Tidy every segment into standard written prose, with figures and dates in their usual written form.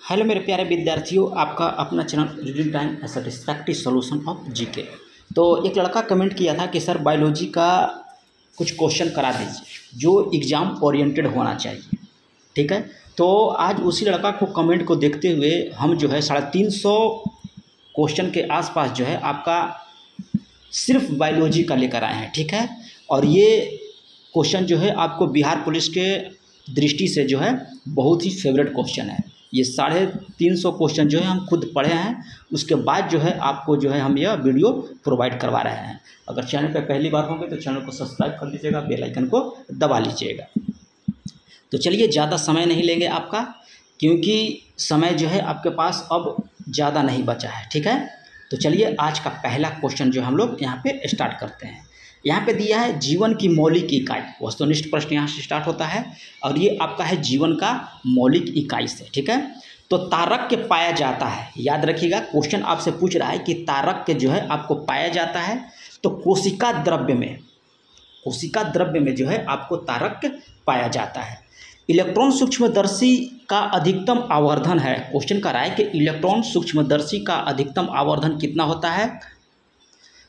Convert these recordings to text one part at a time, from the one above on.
Hello मेरे प्यारे विद्यार्थियों, आपका अपना channel reading time satisfactory solution of GK. तो एक लड़का कमेंट किया था कि सर बायोलॉजी का कुछ क्वेश्चन करा दीजिए जो एग्ज़ाम ओरिएंटेड होना चाहिए। ठीक है, तो आज उसी लड़का को कमेंट को देखते हुए हम जो है 350 क्वेश्चन के आसपास जो है आपका सिर्फ बायोलॉजी का लेकर आए हैं। ठीक है, और ये क्वेश्चन जो है आपको बिहार पुलिस के दृष्टि से जो है बहुत ही फेवरेट क्वेश्चन है। ये 350 क्वेश्चन जो है हम खुद पढ़े हैं, उसके बाद जो है आपको जो है हम यह वीडियो प्रोवाइड करवा रहे हैं। अगर चैनल पर पहली बार होंगे तो चैनल को सब्सक्राइब कर लीजिएगा, बेल आइकन को दबा लीजिएगा। तो चलिए, ज़्यादा समय नहीं लेंगे आपका, क्योंकि समय जो है आपके पास अब ज़्यादा नहीं बचा है। ठीक है, तो चलिए आज का पहला क्वेश्चन जो हम लोग यहाँ पे स्टार्ट करते हैं। यहाँ पे दिया है जीवन की मौलिक इकाई। वस्तुनिष्ठ प्रश्न यहाँ से स्टार्ट होता है और ये आपका है जीवन का मौलिक इकाई से। ठीक है, तो तारक के पाया जाता है। याद रखिएगा, क्वेश्चन आपसे पूछ रहा है कि तारक के जो है आपको पाया जाता है तो कोशिका द्रव्य में जो है आपको तारक पाया जाता है। इलेक्ट्रॉन सूक्ष्मदर्शी का अधिकतम आवर्धन है। क्वेश्चन कर रहा है कि इलेक्ट्रॉन सूक्ष्मदर्शी का अधिकतम आवर्धन कितना होता है,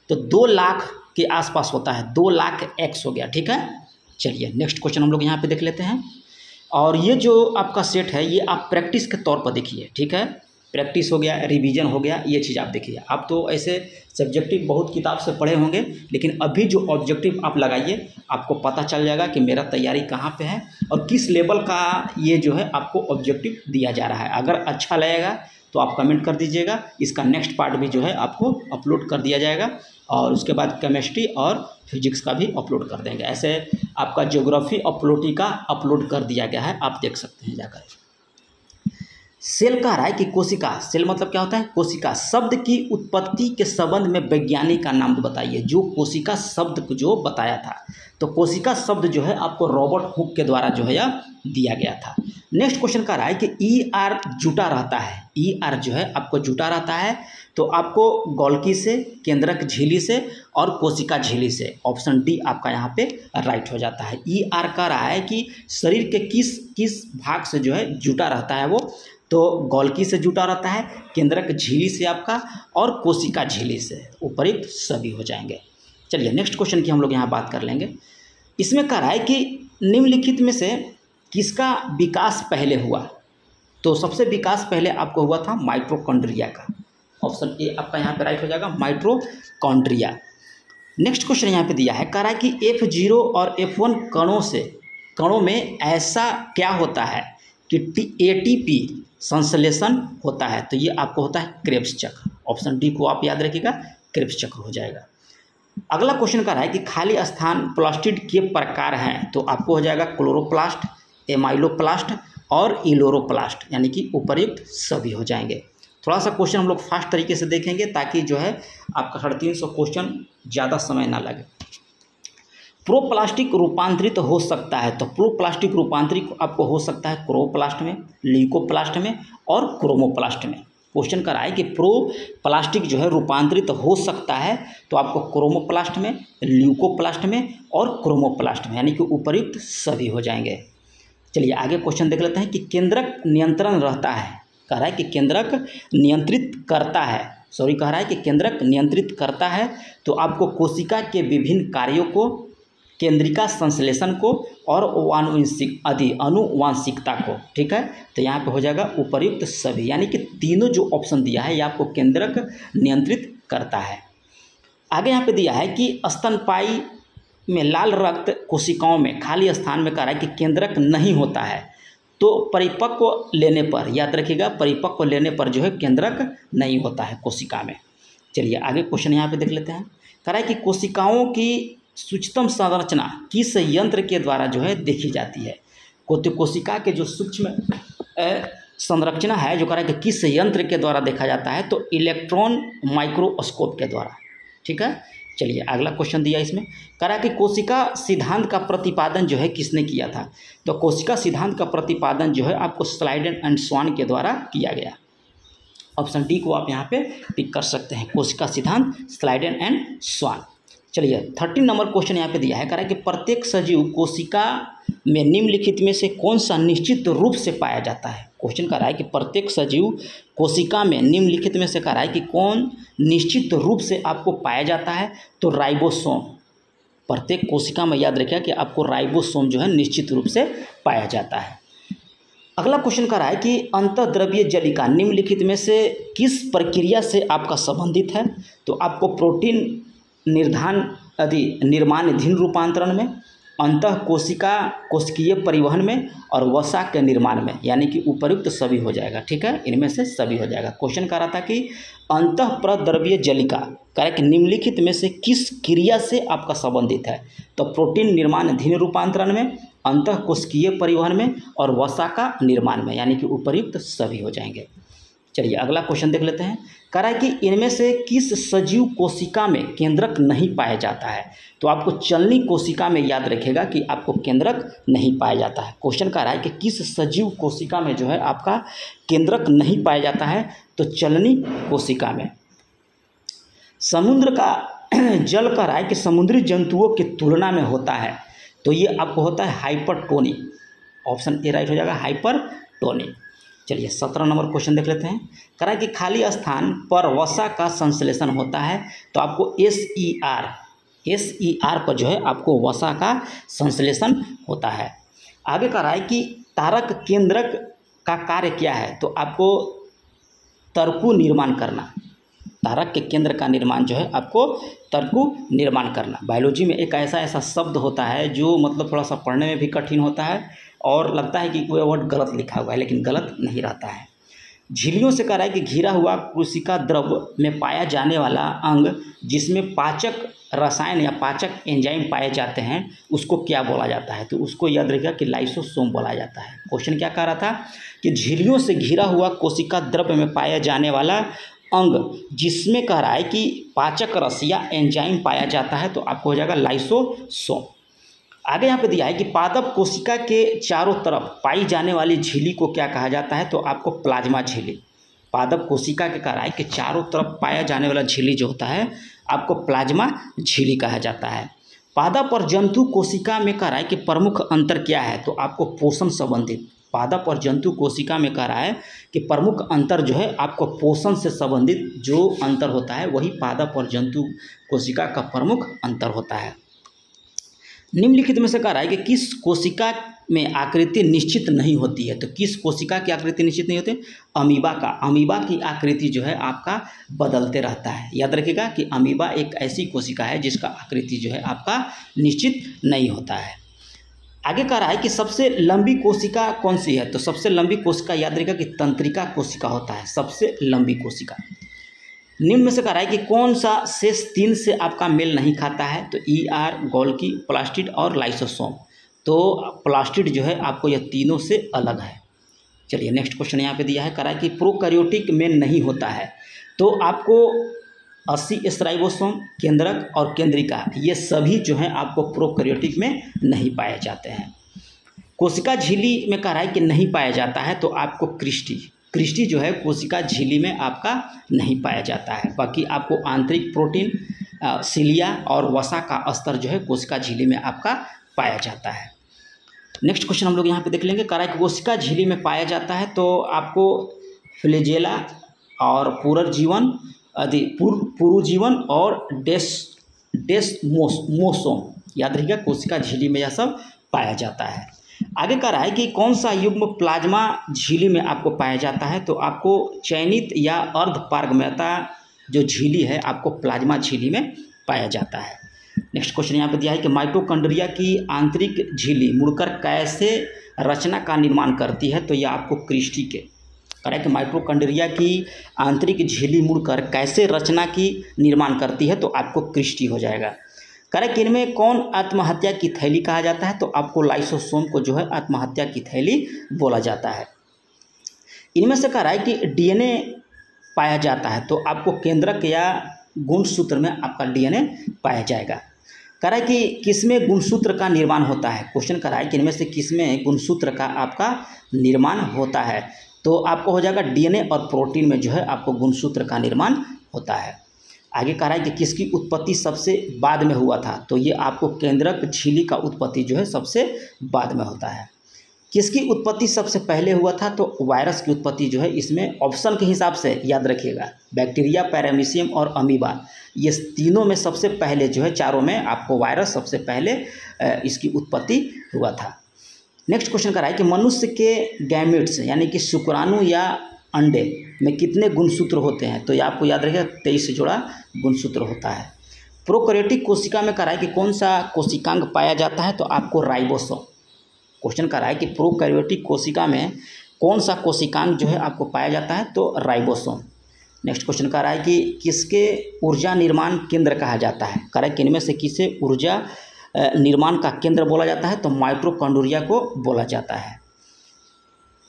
तो 2 लाख के आसपास होता है। 2 लाख x हो गया। ठीक है, चलिए नेक्स्ट क्वेश्चन हम लोग यहाँ पे देख लेते हैं। और ये जो आपका सेट है ये आप प्रैक्टिस के तौर पर देखिए। ठीक है, प्रैक्टिस हो गया, रिवीजन हो गया, ये चीज़ आप देखिए। आप तो ऐसे सब्जेक्टिव बहुत किताब से पढ़े होंगे, लेकिन अभी जो ऑब्जेक्टिव आप लगाइए आपको पता चल जाएगा कि मेरा तैयारी कहाँ पे है और किस लेवल का ये जो है आपको ऑब्जेक्टिव दिया जा रहा है। अगर अच्छा लगेगा तो आप कमेंट कर दीजिएगा। इसका नेक्स्ट पार्ट भी जो है आपको अपलोड कर दिया जाएगा और उसके बाद केमिस्ट्री और फिजिक्स का भी अपलोड कर देंगे। ऐसे आपका ज्योग्राफी और पॉलिटी अपलोड कर दिया गया है, आप देख सकते हैं जाकर। सेल कह रहा है कि कोशिका, सेल मतलब क्या होता है, कोशिका शब्द की उत्पत्ति के संबंध में वैज्ञानिक का नाम बताइए। जो कोशिका शब्द को जो बताया था, तो कोशिका शब्द जो है आपको रॉबर्ट हुक के द्वारा जो है यह दिया गया था। नेक्स्ट क्वेश्चन कह रहा है कि ER जुटा रहता है। ER जो है आपको जुटा रहता है तो आपको गोल्गी से, केंद्रक झिल्ली से और कोशिका झिल्ली से। ऑप्शन डी आपका यहाँ पे राइट हो जाता है। ER कह रहा है कि शरीर के किस भाग से जो है जुटा रहता है वो, तो गोल्गी से जुटा रहता है, केंद्रक झिल्ली से आपका और कोशिका झिल्ली से। उपयुक्त सभी हो जाएंगे। चलिए नेक्स्ट क्वेश्चन की हम लोग यहाँ बात कर लेंगे। इसमें कह रहा है कि निम्नलिखित में से किसका विकास पहले हुआ, तो सबसे विकास पहले आपको हुआ था माइटोकॉन्ड्रिया का। ऑप्शन ए आपका यहाँ पे राइट हो जाएगा, माइटोकॉन्ड्रिया। नेक्स्ट क्वेश्चन यहाँ पे दिया है, कह रहा है कि F0 और F1 कणों में ऐसा क्या होता है कि ATP संश्लेषण होता है, तो ये आपको होता है क्रेब्स चक्र। ऑप्शन डी को आप याद रखिएगा, क्रेब्स चक्र हो जाएगा। अगला क्वेश्चन का है कि खाली स्थान प्लास्टिड के प्रकार हैं, तो आपको हो जाएगा क्लोरोप्लास्ट, एमाइलोप्लास्ट और इलोरोप्लास्ट, यानी कि उपर्युक्त सभी हो जाएंगे। थोड़ा सा क्वेश्चन हम लोग फास्ट तरीके से देखेंगे ताकि जो है आपका 350 क्वेश्चन ज़्यादा समय ना लगे। प्रोप्लास्टिक रूपांतरित हो सकता है, तो प्रोप्लास्टिक रूपांतरित आपको हो सकता है क्लोरोप्लास्ट में, ल्यूकोप्लास्ट में और क्रोमोप्लास्ट में। क्वेश्चन कर रहा है कि प्रोप्लास्टिक जो है रूपांतरित हो सकता है, तो आपको क्रोमोप्लास्ट में, ल्यूकोप्लास्ट में और क्रोमोप्लास्ट में, यानी कि उपर्युक्त सभी हो जाएंगे। चलिए आगे क्वेश्चन देख लेते हैं कि केंद्रक नियंत्रण रहता है। कह रहा है कि केंद्रक नियंत्रित करता है, कह रहा है कि केंद्रक नियंत्रित करता है, तो आपको कोशिका के विभिन्न कार्यों को, केंद्रिका संश्लेषण को और अनुवांशिकता को। ठीक है, तो यहाँ पे हो जाएगा उपर्युक्त सभी, यानी कि तीनों जो ऑप्शन दिया है ये आपको केंद्रक नियंत्रित करता है। आगे यहाँ पे दिया है कि स्तनपायी में लाल रक्त कोशिकाओं में खाली स्थान में कह रहा है कि केंद्रक नहीं होता है, तो परिपक्व लेने पर, याद रखिएगा, परिपक्व लेने पर जो है केंद्रक नहीं होता है कोशिका में। चलिए आगे क्वेश्चन यहाँ पे देख लेते हैं। कह रहा है कि कोशिकाओं की सूक्ष्म संरचना किस यंत्र के द्वारा जो है देखी जाती है। कोशिका के जो सूक्ष्म संरचना है जो कह रहा है कि किस यंत्र के द्वारा देखा जाता है, तो इलेक्ट्रॉन माइक्रोस्कोप के द्वारा। ठीक है, चलिए अगला क्वेश्चन दिया इसमें, कह रहा है कि कोशिका सिद्धांत का प्रतिपादन जो है किसने किया था, तो कोशिका सिद्धांत का प्रतिपादन जो है आपको स्लाइडेन एंड स्वान के द्वारा किया गया। ऑप्शन डी को आप यहाँ पे टिक कर सकते हैं, कोशिका सिद्धांत स्लाइडेन एंड स्वान। चलिए 13 नंबर क्वेश्चन यहाँ पे दिया है, कह रहा है कि प्रत्येक सजीव कोशिका में निम्नलिखित में से कौन सा निश्चित रूप से पाया जाता है। क्वेश्चन कह रहा है कि प्रत्येक सजीव कोशिका में निम्नलिखित में से कह रहा है कि कौन निश्चित रूप से आपको पाया जाता है, तो राइबोसोम। प्रत्येक कोशिका में याद रखिए कि आपको राइबोसोम जो है निश्चित रूप से पाया जाता है। अगला क्वेश्चन कह रहा है कि अंतःद्रव्य जलिका निम्नलिखित में से किस प्रक्रिया से आपका संबंधित है, तो आपको प्रोटीन निर्माणाधीन रूपांतरण में, अंतः कोशिका कोशिकीय परिवहन में और वसा के निर्माण में, यानी कि उपर्युक्त सभी हो जाएगा। ठीक है, इनमें से सभी हो जाएगा। क्वेश्चन कह रहा था कि अंतःप्रद्रव्य जलिका कह रहा है कि निम्नलिखित में से किस क्रिया से आपका संबंधित है, तो प्रोटीन निर्माणाधीन रूपांतरण में, अंतः कोशिकीय परिवहन में और वसा का निर्माण में, यानी कि उपर्युक्त सभी हो जाएंगे। चलिए अगला क्वेश्चन देख लेते हैं। कह रहा है कि इनमें से किस सजीव कोशिका में केंद्रक नहीं पाया जाता है, तो आपको चलनी कोशिका में याद रखेगा कि आपको केंद्रक नहीं पाया जाता है। क्वेश्चन कह रहा है कि किस सजीव कोशिका में जो है आपका केंद्रक नहीं पाया जाता है, तो चलनी कोशिका में। समुद्र का जल कह रहा है कि समुद्री जंतुओं की तुलना में होता है, तो ये आपको होता है हाइपरटोनी। ऑप्शन ए राइट हो जाएगा, हाइपरटोनी। चलिए 17 नंबर क्वेश्चन देख लेते हैं। कह रहा है कि खाली स्थान पर वसा का संश्लेषण होता है, तो आपको SER पर जो है आपको वसा का संश्लेषण होता है। आगे कह रहा है कि तारक केंद्रक का कार्य क्या है, तो आपको तर्कु निर्माण करना। तारक के केंद्र का निर्माण जो है आपको तर्कु निर्माण करना। बायोलॉजी में एक ऐसा शब्द होता है जो मतलब थोड़ा सा पढ़ने में भी कठिन होता है और लगता है कि कोई वर्ड गलत लिखा हुआ है, लेकिन गलत नहीं रहता है। झिल्लियों से कह रहा है कि घिरा हुआ कोशिका द्रव में पाया जाने वाला अंग जिसमें पाचक रसायन या पाचक एंजाइम पाए जाते हैं, उसको क्या बोला जाता है, तो उसको याद रखिएगा कि लाइसोसोम बोला जाता है। क्वेश्चन क्या कह रहा था कि झिल्लियों से घिरा हुआ कोशिका द्रव में पाया जाने वाला अंग जिसमें कह रहा है कि पाचक रस या एंजाइम पाया जाता है, तो आपको हो जाएगा लाइसोसोम। आगे यहाँ पे दिया है कि पादप कोशिका के चारों तरफ पाई जाने वाली झिल्ली को क्या कहा जाता है, तो आपको प्लाज्मा झिल्ली। पादप कोशिका के कह रहा है कि चारों तरफ पाया जाने वाला झिल्ली जो होता है आपको प्लाज्मा झिल्ली कहा जाता है। पादप और जंतु कोशिका में कह रहा है कि प्रमुख अंतर क्या है, तो आपको पोषण संबंधित। पादप और जंतु कोशिका में कह रहा है कि प्रमुख अंतर जो है आपको पोषण से संबंधित जो अंतर होता है वही पादप और जंतु कोशिका का प्रमुख अंतर होता है। निम्नलिखित में से कह रहा है कि किस कोशिका में आकृति निश्चित नहीं होती है, तो किस कोशिका की आकृति निश्चित नहीं होती, अमीबा का। अमीबा की आकृति जो है आपका बदलते रहता है। याद रखिएगा कि अमीबा एक ऐसी कोशिका है जिसका आकृति जो है आपका निश्चित नहीं होता है। आगे कह रहा है कि सबसे लंबी कोशिका कौन सी है, तो सबसे लंबी कोशिका याद रखिएगा कि तंत्रिका कोशिका होता है, सबसे लंबी कोशिका। निम्न में से कह रहा है कि कौन सा शेष 3 से आपका मेल नहीं खाता है, तो ER, गोल्गी, प्लास्टिड और लाइसोसोम। तो प्लास्टिड जो है आपको यह तीनों से अलग है। चलिए नेक्स्ट क्वेश्चन यहाँ पे दिया है, कह रहा है कि प्रोकैरियोटिक में नहीं होता है, तो आपको 80 राइबोसोम, केंद्रक और केंद्रिका ये सभी जो हैं आपको प्रोकैरियोटिक में नहीं पाए जाते हैं। कोशिका झिल्ली में कह रहा है कि नहीं पाया जाता है, तो आपको क्रिस्टी जो है कोशिका झिल्ली में आपका नहीं पाया जाता है। बाकी आपको आंतरिक प्रोटीन, सिलिया और वसा का स्तर जो है कोशिका झिल्ली में आपका पाया जाता है। नेक्स्ट क्वेश्चन हम लोग यहाँ पे देख लेंगे। कह रहा है कि कोशिका झिल्ली में पाया जाता है, तो आपको फ्लैजेला और पुरुजीवन और डेस्मोसोम याद रखिएगा, कोशिका झिल्ली में यह सब पाया जाता है। आगे कह रहा है कि कौन सा युग्म प्लाज्मा झिल्ली में आपको पाया जाता है, तो आपको चयनित या अर्धपारगम्यता जो झिल्ली है आपको प्लाज्मा झिल्ली में पाया जाता है। नेक्स्ट क्वेश्चन यहाँ पे दिया है कि माइटोकॉन्ड्रिया की आंतरिक झिल्ली मुड़कर कैसे रचना का निर्माण करती है, तो यह आपको क्रिस्टी के कह रहा है कि माइटोकॉन्ड्रिया की आंतरिक झिल्ली मुड़कर कैसे रचना की निर्माण करती है, तो आपको क्रिस्टी हो जाएगा। कह रहा है कि इनमें कौन आत्महत्या की थैली कहा जाता है, तो आपको लाइसोसोम को जो है आत्महत्या की थैली बोला जाता है। इनमें से कह रहा है कि DNA पाया जाता है, तो आपको केंद्रक या गुणसूत्र में आपका DNA पाया जाएगा। कह रहा है कि किसमें गुणसूत्र का निर्माण होता है, क्वेश्चन कर रहा है कि इनमें से किसमें गुणसूत्र का आपका निर्माण होता है, तो आपको हो जाएगा DNA और प्रोटीन में जो है आपको गुणसूत्र का निर्माण होता है। आगे कह रहा है कि किसकी उत्पत्ति सबसे बाद में हुआ था, तो ये आपको केंद्रक झिल्ली का उत्पत्ति जो है सबसे बाद में होता है। किसकी उत्पत्ति सबसे पहले हुआ था, तो वायरस की उत्पत्ति जो है इसमें ऑप्शन के हिसाब से याद रखिएगा, बैक्टीरिया, पैरामीशियम और अमीबा, ये तीनों में सबसे पहले जो है, चारों में आपको वायरस सबसे पहले इसकी उत्पत्ति हुआ था। नेक्स्ट क्वेश्चन कर रहा है कि मनुष्य के गैमेट्स यानी कि शुक्राणु या अंडे में कितने गुणसूत्र होते हैं, तो ये आपको याद रखिएगा 23 जोड़ा गुणसूत्र होता है। प्रोकैरियोटिक कोशिका में कर रहा है कि कौन सा कोशिकांग पाया जाता है, तो आपको राइबोसोम। क्वेश्चन कर रहा है कि प्रोकैरियोटिक कोशिका में कौन सा कोशिकांग जो है आपको पाया जाता है, तो राइबोसोम। नेक्स्ट क्वेश्चन कर रहा है कि किसके ऊर्जा निर्माण केंद्र कहा जाता है, कह रहा है कि इनमें से किसे ऊर्जा निर्माण का केंद्र बोला जाता है, तो माइटोकॉन्ड्रिया को बोला जाता है।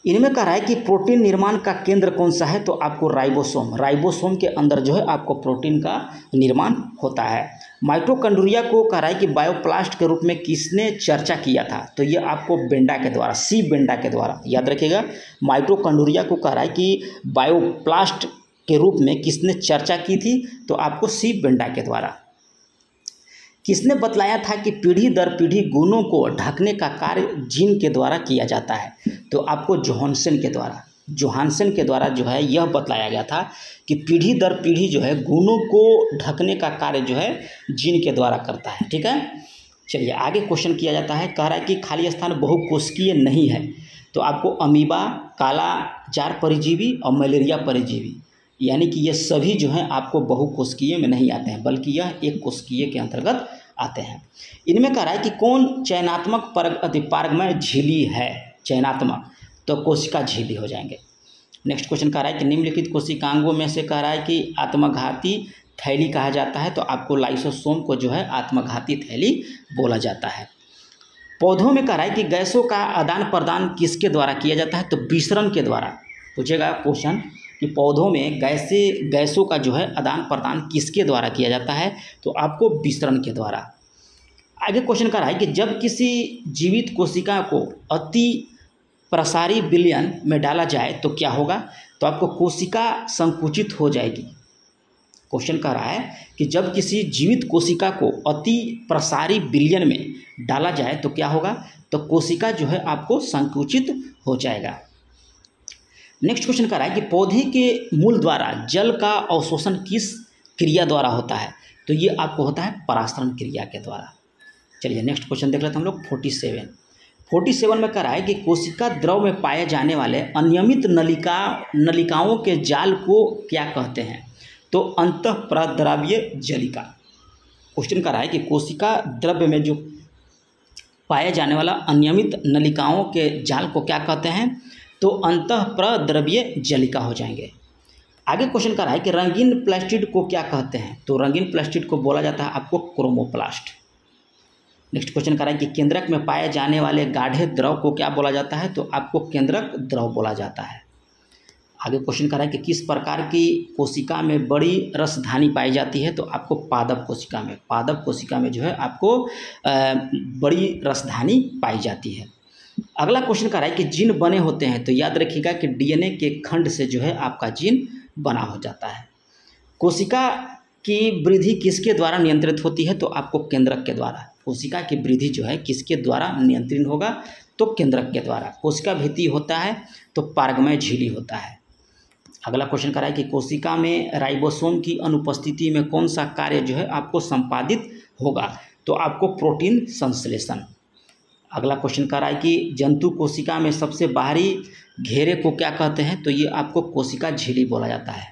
इनमें कह रहा है कि प्रोटीन निर्माण का केंद्र कौन सा है, तो आपको राइबोसोम। राइबोसोम के अंदर जो है आपको प्रोटीन का निर्माण होता है। माइटोकॉन्ड्रिया को कह रहा है कि बायोप्लास्ट के रूप में किसने चर्चा किया था, तो ये आपको बेंडा के द्वारा, सी बेंडा के द्वारा, याद रखिएगा। माइटोकॉन्ड्रिया को कह रहा है कि बायोप्लास्ट के रूप में किसने चर्चा की थी, तो आपको सी बेंडा के द्वारा। किसने बतलाया था कि पीढ़ी दर पीढ़ी गुणों को ढकने का कार्य जीन के द्वारा किया जाता है, तो आपको जोहानसन के द्वारा। जोहानसन के द्वारा जो है यह बतलाया गया था कि पीढ़ी दर पीढ़ी जो है गुणों को ढकने का कार्य जो है जीन के द्वारा करता है। ठीक है, चलिए आगे क्वेश्चन किया जाता है। कह रहा है कि खाली स्थान बहुकोशिकीय नहीं है, तो आपको अमीबा, काला जार परजीवी और मलेरिया परजीवी, यानी कि ये सभी जो हैं आपको बहुकोशिकीय में नहीं आते हैं, बल्कि यह एक कोशिकीय के अंतर्गत आते हैं। इनमें कह रहा है कि कौन चयनात्मक पारगमय झिल्ली है, चयनात्मक, तो कोशिका झिल्ली हो जाएंगे। नेक्स्ट क्वेश्चन कह रहा है कि निम्नलिखित कोशिकांगों में से कह रहा है कि आत्मघाती थैली कहा जाता है, तो आपको लाइसोसोम को जो है आत्मघाती थैली बोला जाता है। पौधों में कह रहा है कि गैसों का आदान प्रदान किसके द्वारा किया जाता है, तो विसरण के द्वारा। पूछेगा क्वेश्चन कि पौधों में गैसों का जो है आदान प्रदान किसके द्वारा किया जाता है, तो आपको विसरण के द्वारा। आगे क्वेश्चन कर रहा है कि जब किसी जीवित कोशिका को अति प्रसारी विलयन में डाला जाए तो क्या होगा, तो आपको कोशिका संकुचित हो जाएगी। क्वेश्चन कह रहा है कि जब किसी जीवित कोशिका को अति प्रसारी विलयन में डाला जाए तो क्या होगा, तो कोशिका जो है आपको संकुचित हो जाएगा। नेक्स्ट क्वेश्चन कर रहा है कि पौधे के मूल द्वारा जल का अवशोषण किस क्रिया द्वारा होता है, तो ये आपको होता है परास्तरण क्रिया के द्वारा। चलिए नेक्स्ट क्वेश्चन देख लेते हैं हम लोग। 47 में कह रहा है कि कोशिका द्रव में पाए जाने वाले अनियमित नलिकाओं के जाल को क्या कहते हैं, तो अंतःप्रद्रव्य जलिका। क्वेश्चन कर रहा है कि कोशिका द्रव्य में जो पाए जाने वाला अनियमित नलिकाओं के जाल को क्या कहते हैं, तो अंतःप्रद्रव्य जलिका हो जाएंगे। आगे क्वेश्चन कर रहा है कि रंगीन प्लास्टिड को क्या कहते हैं, तो रंगीन प्लास्टिड को बोला जाता है आपको क्रोमोप्लास्ट। नेक्स्ट क्वेश्चन कर रहा है कि केंद्रक में पाए जाने वाले गाढ़े द्रव को क्या बोला जाता है, तो आपको केंद्रक द्रव बोला जाता है। आगे क्वेश्चन कर रहा है कि किस प्रकार की कोशिका में बड़ी रसधानी पाई जाती है, तो आपको पादप कोशिका में जो है आपको बड़ी रसधानी पाई जाती है। अगला क्वेश्चन कर रहा है कि जीन बने होते हैं, तो याद रखिएगा कि डीएनए के खंड से जो है आपका जीन बना हो जाता है। कोशिका की वृद्धि किसके द्वारा नियंत्रित होती है, तो आपको केंद्रक के द्वारा। कोशिका की वृद्धि जो है किसके द्वारा नियंत्रित होगा, तो केंद्रक के द्वारा। कोशिका भित्ति होता है तो पारगमय झिल्ली होता है। अगला क्वेश्चन कर रहा है कि कोशिका में राइबोसोम की अनुपस्थिति में कौन सा कार्य जो है आपको संपादित होगा, तो आपको प्रोटीन संश्लेषण। अगला क्वेश्चन कर रहा है कि जंतु कोशिका में सबसे बाहरी घेरे को क्या कहते हैं, तो ये आपको कोशिका झिल्ली बोला जाता है।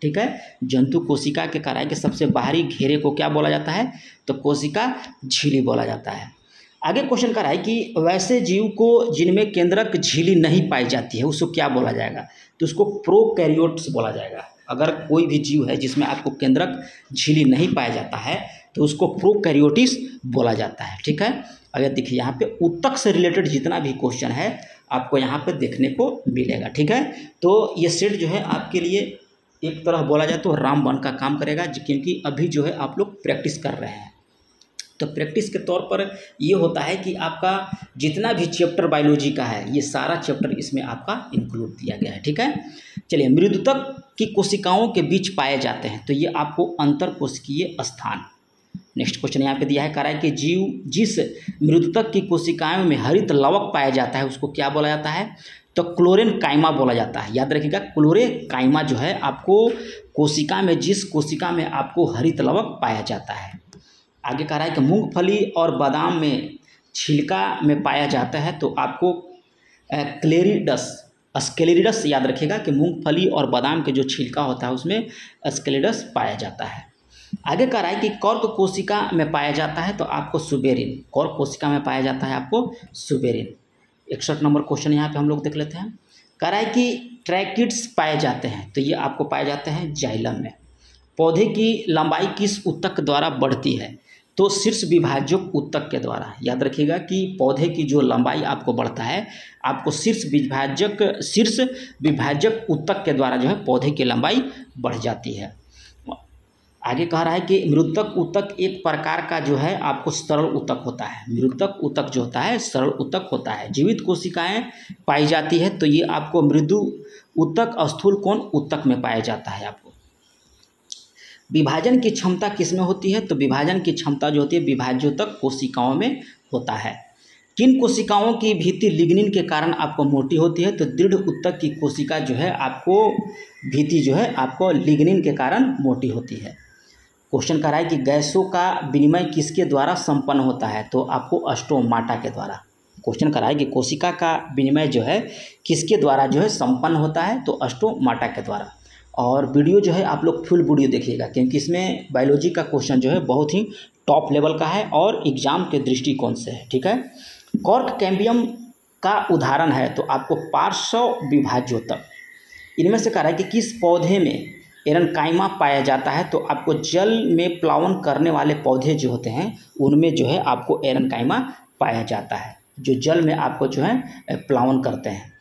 ठीक है, जंतु कोशिका के कह रहा है कि सबसे बाहरी घेरे को क्या बोला जाता है, तो कोशिका झिल्ली बोला जाता है। आगे क्वेश्चन कर रहा है कि वैसे जीव को जिनमें केंद्रक झिल्ली नहीं पाई जाती है उसको क्या बोला जाएगा, तो उसको प्रोकैरियोट्स बोला जाएगा। अगर कोई भी जीव है जिसमें आपको केंद्रक झिल्ली नहीं पाया जाता है तो उसको प्रोकैरियोटिस बोला जाता है। ठीक है, अगर देखिए यहाँ पे ऊतक से रिलेटेड जितना भी क्वेश्चन है आपको यहाँ पे देखने को मिलेगा। ठीक है, तो ये सेट जो है आपके लिए एक तरह बोला जाए तो रामबाण का काम करेगा, क्योंकि अभी जो है आप लोग प्रैक्टिस कर रहे हैं। तो प्रैक्टिस के तौर पर ये होता है कि आपका जितना भी चैप्टर बायोलॉजी का है ये सारा चैप्टर इसमें आपका इंक्लूड दिया गया है। ठीक है, चलिए मृदुतक की कोशिकाओं के बीच पाए जाते हैं, तो ये आपको अंतर कोशिकीय स्थान। नेक्स्ट क्वेश्चन यहाँ पे दिया है, कह रहा है कि जीव जिस मृदुतक की कोशिकाओं में हरित लवक पाया जाता है उसको क्या बोला जाता है, तो क्लोरेनकाइमा बोला जाता है। याद रखिएगा, क्लोरेनकाइमा जो है आपको कोशिका में, जिस कोशिका में आपको हरित लवक पाया जाता है। आगे कह रहा है कि मूंगफली और बादाम में छिलका में पाया जाता है, तो आपको स्क्लेरिडस याद रखिएगा कि मूंगफली और बादाम के जो छिलका होता है उसमें स्क्लेरिडस पाया जाता है। आगे कह रहा है कि कॉर्क कोशिका में पाया जाता है, तो आपको सुबेरिन, कॉर्क कोशिका में पाया जाता है आपको सुबेरिन। 61 नंबर क्वेश्चन यहाँ पे हम लोग देख लेते हैं। कह रहा है कि ट्रैकिड्स पाए जाते हैं, तो ये आपको पाए जाते हैं जाइलम में। पौधे की लंबाई किस ऊतक द्वारा बढ़ती है, तो शीर्ष विभाजक ऊतक के द्वारा। याद रखिएगा कि पौधे की जो लंबाई आपको बढ़ता है, आपको शीर्ष विभाजक ऊतक के द्वारा जो है पौधे की लंबाई बढ़ जाती है। आगे कह रहा है कि मृदुतक ऊतक एक प्रकार का जो है आपको सरल ऊतक होता है। मृदुतक ऊतक जो होता है सरल ऊतक होता है। जीवित कोशिकाएं पाई जाती है, तो ये आपको मृदु ऊतक स्थूल कोण ऊतक में पाया जाता है। आपको विभाजन की क्षमता किसमें होती है, तो विभाजन की क्षमता जो होती है विभाज्योतक कोशिकाओं में होता है। किन कोशिकाओं की भित्ति लिग्निन के कारण आपको मोटी होती है, तो दृढ़ ऊतक की कोशिका जो है आपको भित्ति जो है आपको लिग्निन के कारण मोटी होती है। क्वेश्चन कर रहा है कि गैसों का विनिमय किसके द्वारा संपन्न होता है, तो आपको स्टोमाटा के द्वारा। क्वेश्चन कर रहा है कि कोशिका का विनिमय जो है किसके द्वारा जो है संपन्न होता है, तो स्टोमाटा के द्वारा। और वीडियो जो है आप लोग फुल वीडियो देखिएगा, क्योंकि इसमें बायोलॉजी का क्वेश्चन जो है बहुत ही टॉप लेवल का है और एग्जाम के दृष्टिकोण से है। ठीक है, कॉर्क कैम्बियम का उदाहरण है, तो आपको पार्श्व विभाज्योतक। इनमें से कह रहा है कि किस पौधे में एरनकाइमा पाया जाता है, तो आपको जल में प्लावन करने वाले पौधे जो होते हैं उनमें जो है आपको एरनकाइमा पाया जाता है, जो जल में आपको जो है प्लावन करते हैं।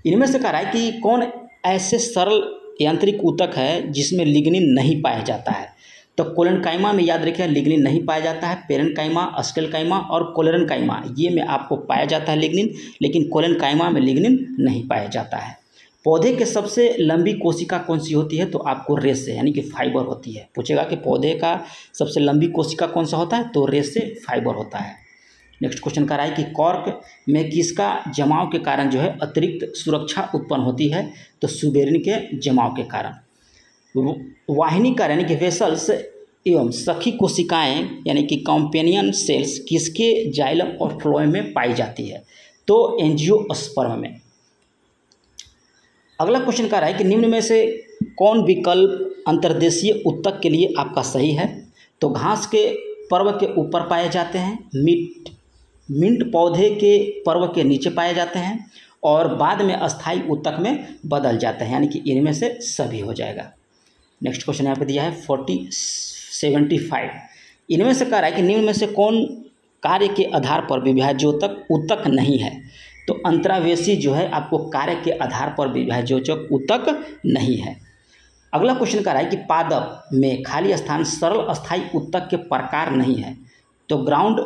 इनमें से कह रहा है कि कौन ऐसे सरल यांत्रिक ऊतक है जिसमें लिग्निन नहीं पाया जाता है, तो कोलेनकाइमा में याद रखिए लिग्निन नहीं पाया जाता है। पेरेनकाइमा, स्केलकाइमा और कोलेरनकाइमा ये में आपको पाया जाता है लिग्निन, लेकिन कोलेनकाइमा में लिग्निन नहीं पाया जाता है। पौधे के सबसे लंबी कोशिका कौन सी होती है, तो आपको रेस से यानी कि फाइबर होती है। पूछेगा कि पौधे का सबसे लंबी कोशिका कौन सा होता है, तो रेस से फाइबर होता है। नेक्स्ट क्वेश्चन कर रहा है कि कॉर्क में किसका जमाव के कारण जो है अतिरिक्त सुरक्षा उत्पन्न होती है, तो सुबेरिन के जमाव के कारण। वाहिनी का यानी कि वेसल्स एवं सखी कोशिकाएं यानी कि कॉम्पेनियन सेल्स किसके जाइलम और फ्लोएम में पाई जाती है, तो एंजियोस्पर्म में। अगला क्वेश्चन कह रहा है कि निम्न में से कौन विकल्प अंतर्देशीय ऊतक के लिए आपका सही है, तो घास के पर्व के ऊपर पाए जाते हैं, मिंट पौधे के पर्व के नीचे पाए जाते हैं और बाद में अस्थायी ऊतक में बदल जाते हैं, यानी कि इनमें से सभी हो जाएगा। नेक्स्ट क्वेश्चन यहाँ पे दिया है 75। इनमें से कह रहा है कि निम्न में से कौन कार्य के आधार पर विभाज्योतक ऊतक नहीं है, तो अंतरावेशी जो है आपको कार्य के आधार पर विभाज्योतक ऊतक नहीं है। अगला क्वेश्चन कह रहा है कि पादप में खाली स्थान सरल अस्थायी ऊतक के प्रकार नहीं है, तो ग्राउंड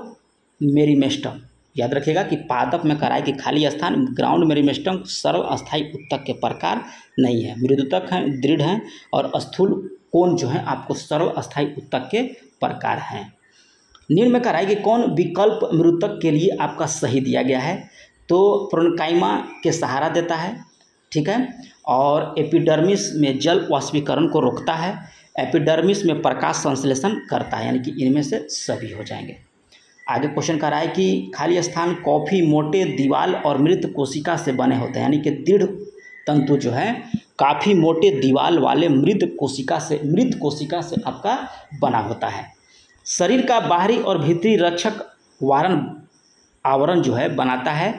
मेरिमेस्टम। याद रखिएगा कि पादप में कह रहा है कि खाली स्थान ग्राउंड मेरिमेस्टम सरल अस्थायी ऊतक के प्रकार नहीं है। मृदुतक हैं, दृढ़ हैं और स्थूल कोण जो है आपको सरल अस्थायी ऊतक के प्रकार हैं। निम्न में कह रहा है कि कौन विकल्प मृदुतक के लिए आपका सही दिया गया है, तो प्रोनकाइमा के सहारा देता है, ठीक है, और एपिडर्मिस में जल वाष्पीकरण को रोकता है, एपिडर्मिस में प्रकाश संश्लेषण करता है, यानी कि इनमें से सभी हो जाएंगे। आगे क्वेश्चन कर रहा है कि खाली स्थान कॉफी मोटे दीवाल और मृत कोशिका से बने होते हैं, यानी कि दृढ़ तंतु जो है काफ़ी मोटे दीवाल वाले मृत कोशिका से आपका बना होता है। शरीर का बाहरी और भीतरी रक्षक आवरण जो है बनाता है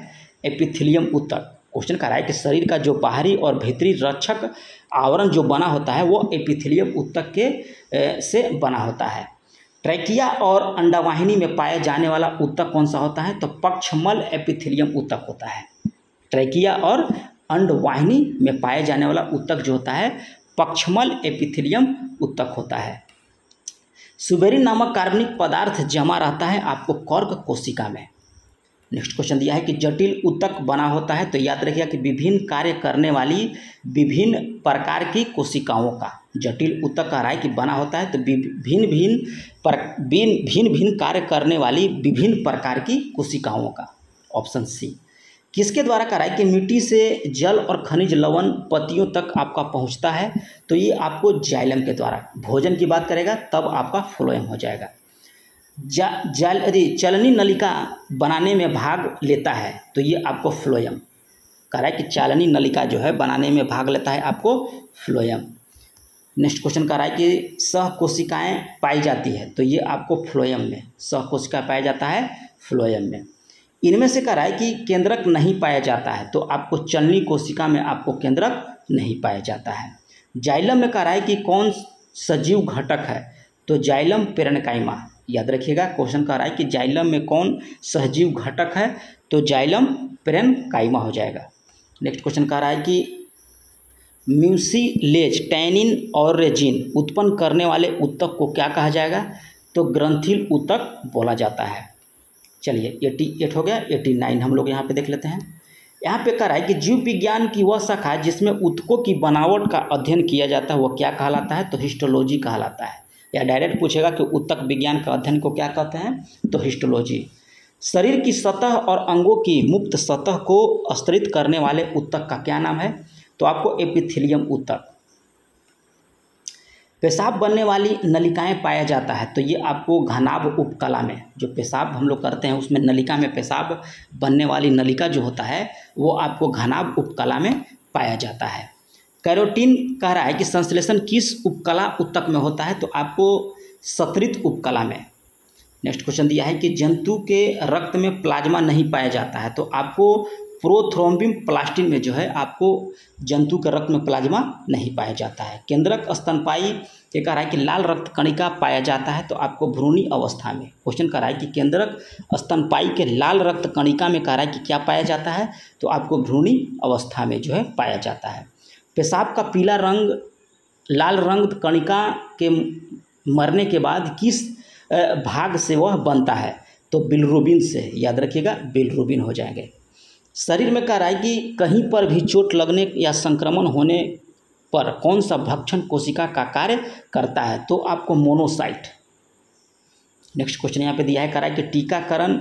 एपिथेलियम ऊतक। क्वेश्चन कर रहा है कि शरीर का जो बाहरी और भीतरी रक्षक आवरण जो बना होता है वो एपिथेलियम ऊतक के से बना होता है। ट्रैकिया और अंडावाहिनी में पाया जाने वाला ऊतक कौन सा होता है, तो पक्षमल एपिथेलियम ऊतक होता है। ट्रैकिया और अंडवाहिनी में पाए जाने वाला ऊतक जो होता है पक्षमल एपिथेलियम ऊतक होता है। सुबेरिन नामक कार्बनिक पदार्थ जमा रहता है आपको कॉर्क कोशिका में। नेक्स्ट क्वेश्चन दिया है कि जटिल ऊतक बना होता है, तो याद रखिएगा कि विभिन्न कार्य करने वाली विभिन्न प्रकार की कोशिकाओं का, जटिल ऊतक कह रहा है कि बना होता है तो भिन्न भिन्न कार्य करने वाली विभिन्न प्रकार की कोशिकाओं का। Option C. किसके द्वारा कह रहा है कि मिट्टी से जल और खनिज लवण पत्तियों तक आपका पहुंचता है, तो ये आपको जाइलम के द्वारा। भोजन की बात करेगा तब आपका फ्लोएम हो जाएगा। चलनी नलिका बनाने में भाग लेता है, तो ये आपको फ्लोएम कह रहा है कि चालनी नलिका जो है बनाने में भाग लेता है आपको फ्लोएम। नेक्स्ट क्वेश्चन कह रहा है कि सहकोशिकाएं पाई जाती है, तो ये आपको फ्लोएम में सहकोशिका पाया जाता है फ्लोएम में। इनमें से कह रहा है कि केंद्रक नहीं पाया जाता है, तो आपको चलनी कोशिका में आपको केंद्रक नहीं पाया जाता है। जाइलम में कह रहा है कि कौन सजीव घटक है, तो जाइलम पेरेन्काइमा। याद रखिएगा क्वेश्चन कह रहा है कि जाइलम में कौन सहजीव घटक है, तो जाइलम पेरेन्काइमा हो जाएगा। नेक्स्ट क्वेश्चन कह रहा है कि म्यूसिलेज टैनिन और रेजिन उत्पन्न करने वाले ऊतक को क्या कहा जाएगा, तो ग्रंथिल ऊतक बोला जाता है। चलिए 88 हो गया, 89 हम लोग यहाँ पे देख लेते हैं। यहाँ पे कह रहा है कि जीव विज्ञान की वह शाखा जिसमें ऊतकों की बनावट का अध्ययन किया जाता है वह क्या कहलाता है, तो हिस्टोलॉजी कहलाता है। या डायरेक्ट पूछेगा कि ऊतक विज्ञान का अध्ययन को क्या कहते हैं, तो हिस्टोलॉजी। शरीर की सतह और अंगों की मुक्त सतह को स्तरित करने वाले ऊतक का क्या नाम है, तो आपको एपिथेलियम ऊतक। पेशाब बनने वाली नलिकाएं पाया जाता है, तो ये आपको घनाभ उपकला में, जो पेशाब हम लोग करते हैं उसमें नलिका में पेशाब बनने वाली नलिका जो होता है वो आपको घनाभ उपकला में पाया जाता है। कैरोटीन कह रहा है कि संश्लेषण किस उपकला ऊतक में होता है, तो आपको सतृत उपकला में। नेक्स्ट क्वेश्चन दिया है कि जंतु के रक्त में प्लाज्मा नहीं पाया जाता है, तो आपको प्रोथ्रोम्बिन प्लास्टिन में जो है आपको जंतु के रक्त में प्लाज्मा नहीं पाया जाता है। केंद्रक स्तनपायी ये कह रहा है कि लाल रक्त कणिका पाया जाता है, तो आपको भ्रूणी अवस्था में। क्वेश्चन कह रहा है कि केंद्रक स्तनपायी के लाल रक्त कणिका में कह रहा है कि क्या पाया जाता है, तो आपको भ्रूणी अवस्था में जो है पाया जाता है। पेशाब का पीला रंग लाल रंग कणिका के मरने के बाद किस भाग से वह बनता है, तो बिलरुबिन से। याद रखिएगा बिलरुबिन हो जाएंगे। शरीर में कह रहा है कि कहीं पर भी चोट लगने या संक्रमण होने पर कौन सा भक्षण कोशिका का कार्य करता है, तो आपको मोनोसाइट। नेक्स्ट क्वेश्चन यहाँ पे दिया है, कह रहा है कि टीकाकरण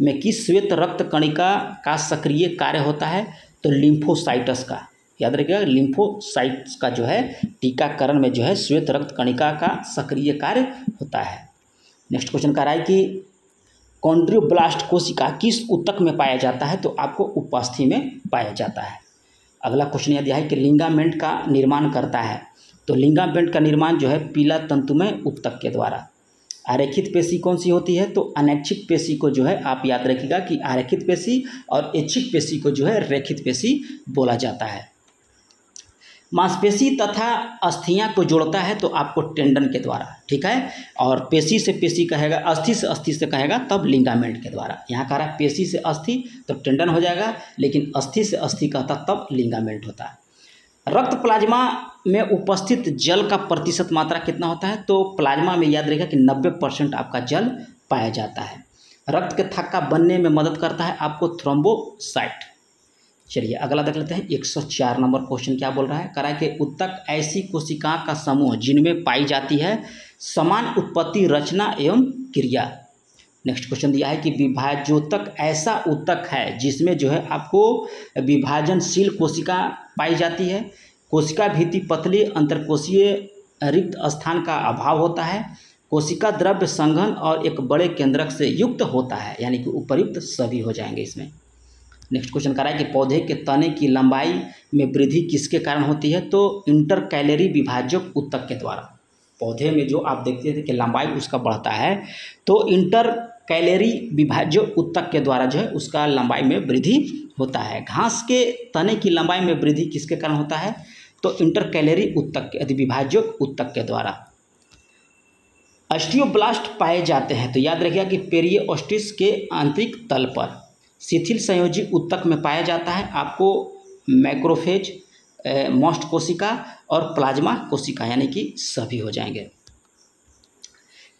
में किस श्वेत रक्त कणिका का सक्रिय कार्य होता है, तो लिम्फोसाइटस का। याद रखिएगा लिम्फोसाइट्स का जो है टीकाकरण में जो है श्वेत रक्त कणिका का सक्रिय कार्य होता है। नेक्स्ट क्वेश्चन कह रहा है कि कॉन्ड्रियोब्लास्ट कोशिका किस ऊतक में पाया जाता है, तो आपको उपास्थि में पाया जाता है। अगला क्वेश्चन यह दिया है कि लिगामेंट का निर्माण करता है, तो लिगामेंट का निर्माण जो है पीला तंतुमय ऊतक के द्वारा। आरेखित पेशी कौन सी होती है, तो अनैच्छिक पेशी को जो है आप याद रखिएगा कि आरेखित पेशी और ऐच्छिक पेशी को जो है रेखित पेशी बोला जाता है। मांसपेशी तथा अस्थियां को जोड़ता है, तो आपको टेंडन के द्वारा, ठीक है। और पेशी से पेशी कहेगा, अस्थि से कहेगा तब लिगामेंट के द्वारा। यहाँ कह रहा है पेशी से अस्थि तो टेंडन हो जाएगा, लेकिन अस्थि से अस्थि कहता तब लिगामेंट होता है। रक्त प्लाज्मा में उपस्थित जल का प्रतिशत मात्रा कितना होता है, तो प्लाज्मा में याद रखिएगा कि 90% आपका जल पाया जाता है। रक्त के थक्का बनने में मदद करता है आपको थ्रोम्बोसाइट। चलिए अगला देख लेते हैं। 104 नंबर क्वेश्चन क्या बोल रहा है, कह रहा है कि ऊतक ऐसी कोशिका का समूह जिनमें पाई जाती है समान उत्पत्ति, रचना एवं क्रिया। नेक्स्ट क्वेश्चन दिया है कि विभाज्योतक ऐसा ऊतक है जिसमें जो है आपको विभाजनशील कोशिका पाई जाती है। कोशिका भित्ति पतली, अंतरकोशीय रिक्त स्थान का अभाव होता है। कोशिका द्रव्य संघन और एक बड़े केंद्रक से युक्त होता है, यानी कि उपर्युक्त सभी हो जाएंगे इसमें। नेक्स्ट क्वेश्चन कह रहा है कि पौधे के तने की लंबाई में वृद्धि किसके कारण होती है, तो इंटरकैलरी विभाजक ऊतक के द्वारा। पौधे में जो आप देखते थे कि लंबाई उसका बढ़ता है, तो इंटरकैलरी विभाजक ऊतक के द्वारा जो है उसका लंबाई में वृद्धि होता है। घास के तने की लंबाई में वृद्धि किसके कारण होता है, तो इंटरकैलरी ऊतक के विभाजक ऊतक के द्वारा। ऑस्टियोब्लास्ट पाए जाते हैं, तो याद रखिएगा कि पेरियोस्टिस के आंतरिक तल पर। शिथिल संयोजी ऊतक में पाया जाता है आपको मैक्रोफेज, मोस्ट कोशिका और प्लाज्मा कोशिका, यानी कि सभी हो जाएंगे।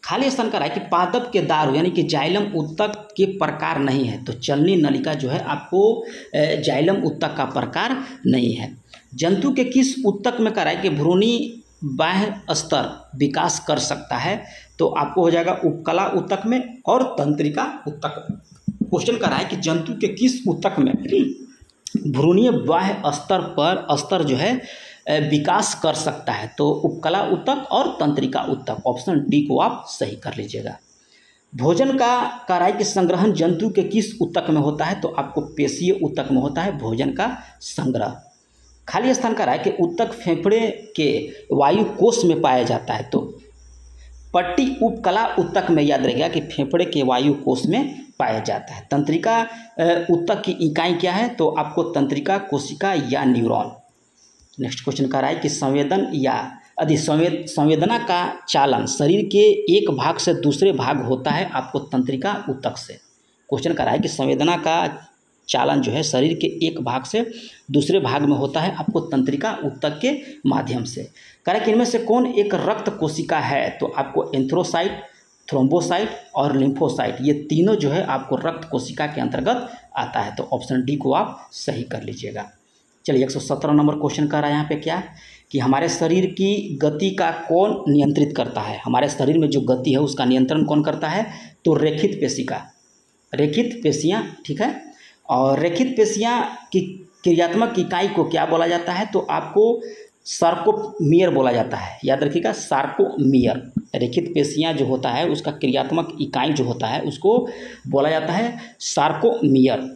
खाली स्थान का रहा है कि पादप के दारू यानी कि जाइलम उत्तक के प्रकार नहीं है, तो चलनी नलिका जो है आपको जाइलम उत्तक का प्रकार नहीं है। जंतु के किस उत्तक में कह रहा है कि भ्रूणी बाह्य स्तर विकास कर सकता है, तो आपको हो जाएगा उपकला उत्तक में और तंत्रिका उत्तक में। क्वेश्चन कर रहा है कि जंतु के किस उत्तक में भ्रूणीय बाह्य स्तर जो है विकास कर सकता है, तो उपकला उत्तक और तंत्रिका उत्तक। ऑप्शन डी को आप सही कर लीजिएगा। भोजन का कार्य कि संग्रहण जंतु के किस उत्तक में होता है, तो आपको पेशीय उत्तक में होता है भोजन का संग्रह। खाली स्थान का रहा है कि उत्तक फेफड़े के वायु कोष में पाया जाता है, तो पट्टी उपकला उत्तक में याद रखिएगा कि फेफड़े के वायु कोष में पाया जाता है। तंत्रिका उत्तक की इकाई क्या है, तो आपको तंत्रिका कोशिका या न्यूरॉन। नेक्स्ट क्वेश्चन कह रहा है कि संवेदना का चालन शरीर के एक भाग से दूसरे भाग होता है, आपको तंत्रिका उत्तक से। क्वेश्चन कह रहा है कि संवेदना का चालन जो है शरीर के एक भाग से दूसरे भाग में होता है, आपको तंत्रिका उत्तक के माध्यम से। कह रहा है कि इनमें से कौन एक रक्त कोशिका है, तो आपको एंथ्रोसाइट, थ्रोम्बोसाइट और लिम्फोसाइट, ये तीनों जो है आपको रक्त कोशिका के अंतर्गत आता है, तो ऑप्शन डी को आप सही कर लीजिएगा। चलिए 117 नंबर क्वेश्चन कर रहा है यहाँ पे क्या कि हमारे शरीर की गति का कौन नियंत्रित करता है। हमारे शरीर में जो गति है उसका नियंत्रण कौन करता है, तो रेखित पेशियाँ, ठीक है। और रेखित पेशियाँ की क्रियात्मक इकाई को क्या बोला जाता है, तो आपको सार्कोमियर बोला जाता है, याद रखिएगा सार्कोमियर। रेखित पेशियाँ जो होता है उसका क्रियात्मक इकाई जो होता है उसको बोला जाता है सार्कोमियर।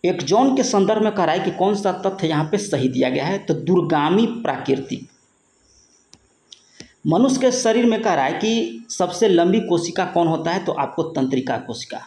एक जॉन के संदर्भ में कह रहा है कि कौन सा तथ्य यहाँ पे सही दिया गया है, तो दूरगामी प्रकृति। मनुष्य के शरीर में कह रहा है कि सबसे लंबी कोशिका कौन होता है, तो आपको तंत्रिका कोशिका।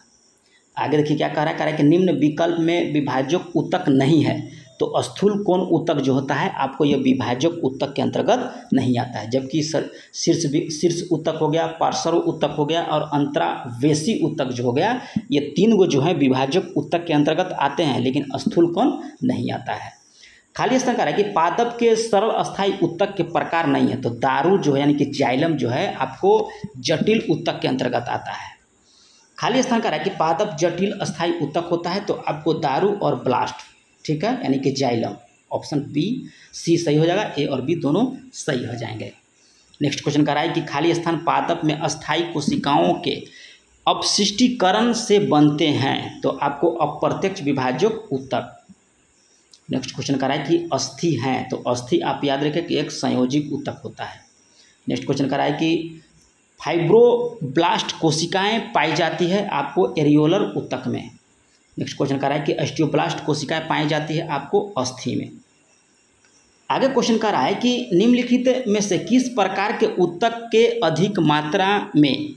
आगे देखिए क्या कह रहा है कि निम्न विकल्प में विभाजक उत्तक नहीं है, तो स्थूल कोण उत्तक जो होता है आपको यह विभाजक उत्तक के अंतर्गत नहीं आता है, जबकि शीर्ष उत्तक हो गया, पार्श्व उत्तक हो गया और अंतरावेशी उत्तक जो हो गया, ये तीन गो जो है विभाजक उत्तक के अंतर्गत आते हैं, लेकिन स्थूल कोण नहीं आता है। खाली स्थान कह रहा है कि पादप के सरल अस्थायी उत्तक के प्रकार नहीं है, तो दारू जो है यानी कि जाइलम जो है आपको जटिल उत्तक के अंतर्गत आता है। खाली स्थान कह रहा है कि पादप जटिल अस्थायी उत्तक होता है, तो आपको दारू और ब्लास्ट, ठीक है, यानी कि जाइलम। ऑप्शन बी सी सही हो जाएगा, ए और बी दोनों सही हो जाएंगे। नेक्स्ट क्वेश्चन कह रहा है कि खाली स्थान पादप में अस्थायी कोशिकाओं के अपशिष्टीकरण से बनते हैं, तो आपको अप्रत्यक्ष विभाजक उत्तक। नेक्स्ट क्वेश्चन कह रहा है कि अस्थि हैं, तो अस्थि आप याद रखें कि एक संयोजिक उत्तक होता है। नेक्स्ट क्वेश्चन कह रहा है कि फाइब्रोब्लास्ट कोशिकाएं पाई जाती है आपको एरियोलर उत्तक में। नेक्स्ट क्वेश्चन कह रहा है कि ऑस्टियोब्लास्ट कोशिकाएं पाई जाती है आपको अस्थि में। आगे क्वेश्चन कह रहा है कि निम्नलिखित में से किस प्रकार के उत्तक के अधिक मात्रा में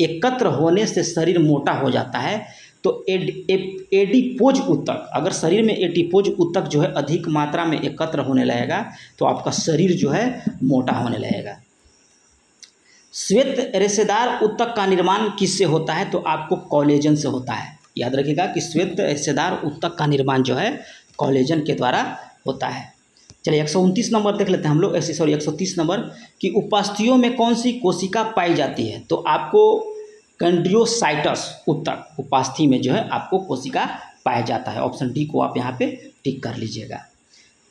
एकत्र होने से शरीर मोटा हो जाता है, तो एडिपोज उत्तक। अगर शरीर में एडिपोज उत्तक जो है अधिक मात्रा में एकत्र होने लगेगा तो आपका शरीर जो है मोटा होने लगेगा। श्वेत रेशेदार उत्तक का निर्माण किससे होता है, तो आपको कोलेजन से होता है। याद रखिएगा कि श्वेत रेशेदार उत्तक का निर्माण जो है कोलेजन के द्वारा होता है। चलिए 129 नंबर देख लेते हैं हम लोग, 130 नंबर की उपस्थितियों में कौन सी कोशिका पाई जाती है, तो आपको कंड्रियोसाइटस उत्तक उपास्थि में जो है आपको कोशिका पाया जाता है। ऑप्शन डी को आप यहाँ पे टिक कर लीजिएगा।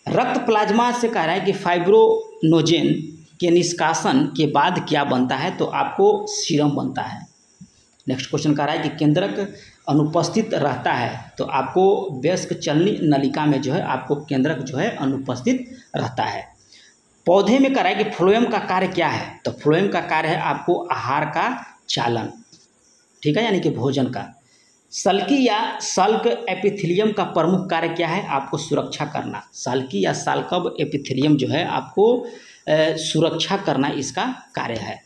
रक्त प्लाज्मा से कह रहा है कि फाइब्रोनोजेन के निष्कासन के बाद क्या बनता है, तो आपको सीरम बनता है। नेक्स्ट क्वेश्चन कह रहा है कि केंद्रक अनुपस्थित रहता है, तो आपको वयस्क चलनी नलिका में जो है आपको केंद्रक जो है अनुपस्थित रहता है। पौधे में कह रहा है कि फ्लोएम का कार्य क्या है, तो फ्लोएम का कार्य है आपको आहार का चालन, ठीक है, यानी कि भोजन का। सल्की या सल्क एपिथेलियम का प्रमुख कार्य क्या है, आपको सुरक्षा करना। सल्की या साल्कब एपिथेलियम जो है आपको सुरक्षा करना इसका कार्य है।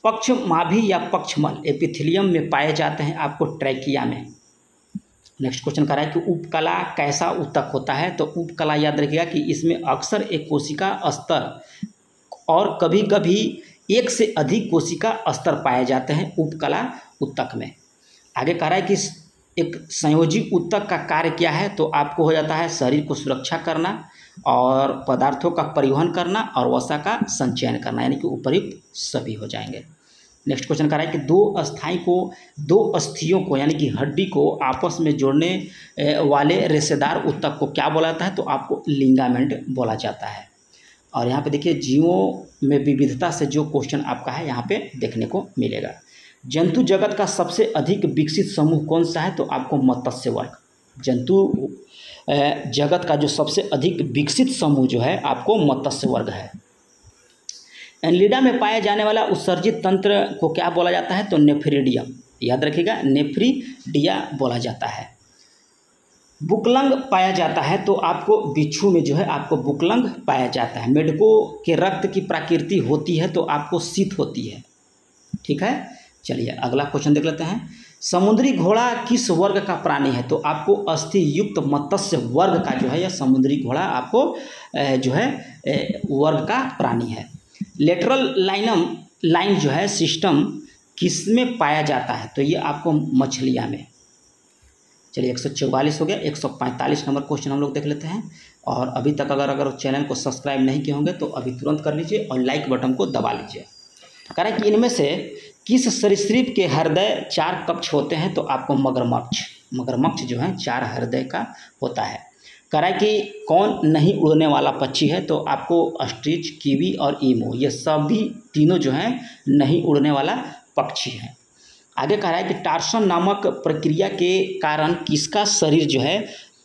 पक्षमाभि या पक्षमल एपिथेलियम में पाए जाते हैं आपको ट्रैकिया में। नेक्स्ट क्वेश्चन कर रहा है कि उपकला कैसा उत्तक होता है, तो उपकला याद रखिएगा कि इसमें अक्सर एक कोशिका स्तर और कभी कभी एक से अधिक कोशिका स्तर पाए जाते हैं उपकला उत्तक में। आगे कह रहा है कि एक संयोजी उत्तक का कार्य क्या है, तो आपको हो जाता है शरीर को सुरक्षा करना और पदार्थों का परिवहन करना और वसा का संचयन करना, यानी कि उपयुक्त सभी हो जाएंगे। नेक्स्ट क्वेश्चन कह रहा है कि दो अस्थियों को यानी कि हड्डी को आपस में जोड़ने वाले रेशेदार ऊतक को क्या बोला जाता है? तो आपको लिगामेंट बोला जाता है। और यहाँ पे देखिए जीवों में विविधता से जो क्वेश्चन आपका है यहाँ पे देखने को मिलेगा। जंतु जगत का सबसे अधिक विकसित समूह कौन सा है? तो आपको मत्स्य वर्ग। जंतु जगत का जो सबसे अधिक विकसित समूह जो है आपको मत्स्य वर्ग है। एनलिडा में पाया जाने वाला उत्सर्जित तंत्र को क्या बोला जाता है? तो नेफ्रिडियम, याद रखिएगा, नेफ्रिडिया बोला जाता है। बुकलंग पाया जाता है तो आपको बिच्छू में जो है आपको बुकलंग पाया जाता है। मेढकों के रक्त की प्रकृति होती है तो आपको शीत होती है। ठीक है, चलिए अगला क्वेश्चन देख लेते हैं। समुद्री घोड़ा किस वर्ग का प्राणी है? तो आपको अस्थि युक्त मत्स्य वर्ग का जो है यह समुद्री घोड़ा आपको जो है वर्ग का प्राणी है। लेटरल लाइन जो है सिस्टम किसमें पाया जाता है? तो ये आपको मछलियाँ में। चलिए 144 हो गया। 145 नंबर क्वेश्चन हम लोग देख लेते हैं। और अभी तक अगर चैनल को सब्सक्राइब नहीं किए होंगे तो अभी तुरंत कर लीजिए और लाइक बटन को दबा लीजिए। कह रहा है कि इनमें से किस सरीसृप के हृदय 4 कक्ष होते हैं? तो आपको मगरमच्छ जो है 4 हृदय का होता है। कह रहा है कि कौन नहीं उड़ने वाला पक्षी है? तो आपको ऑस्ट्रिच, कीवी और ईमू, ये सभी तीनों जो हैं नहीं उड़ने वाला पक्षी हैं। आगे कह रहा है कि टार्सन नामक प्रक्रिया के कारण किसका शरीर जो है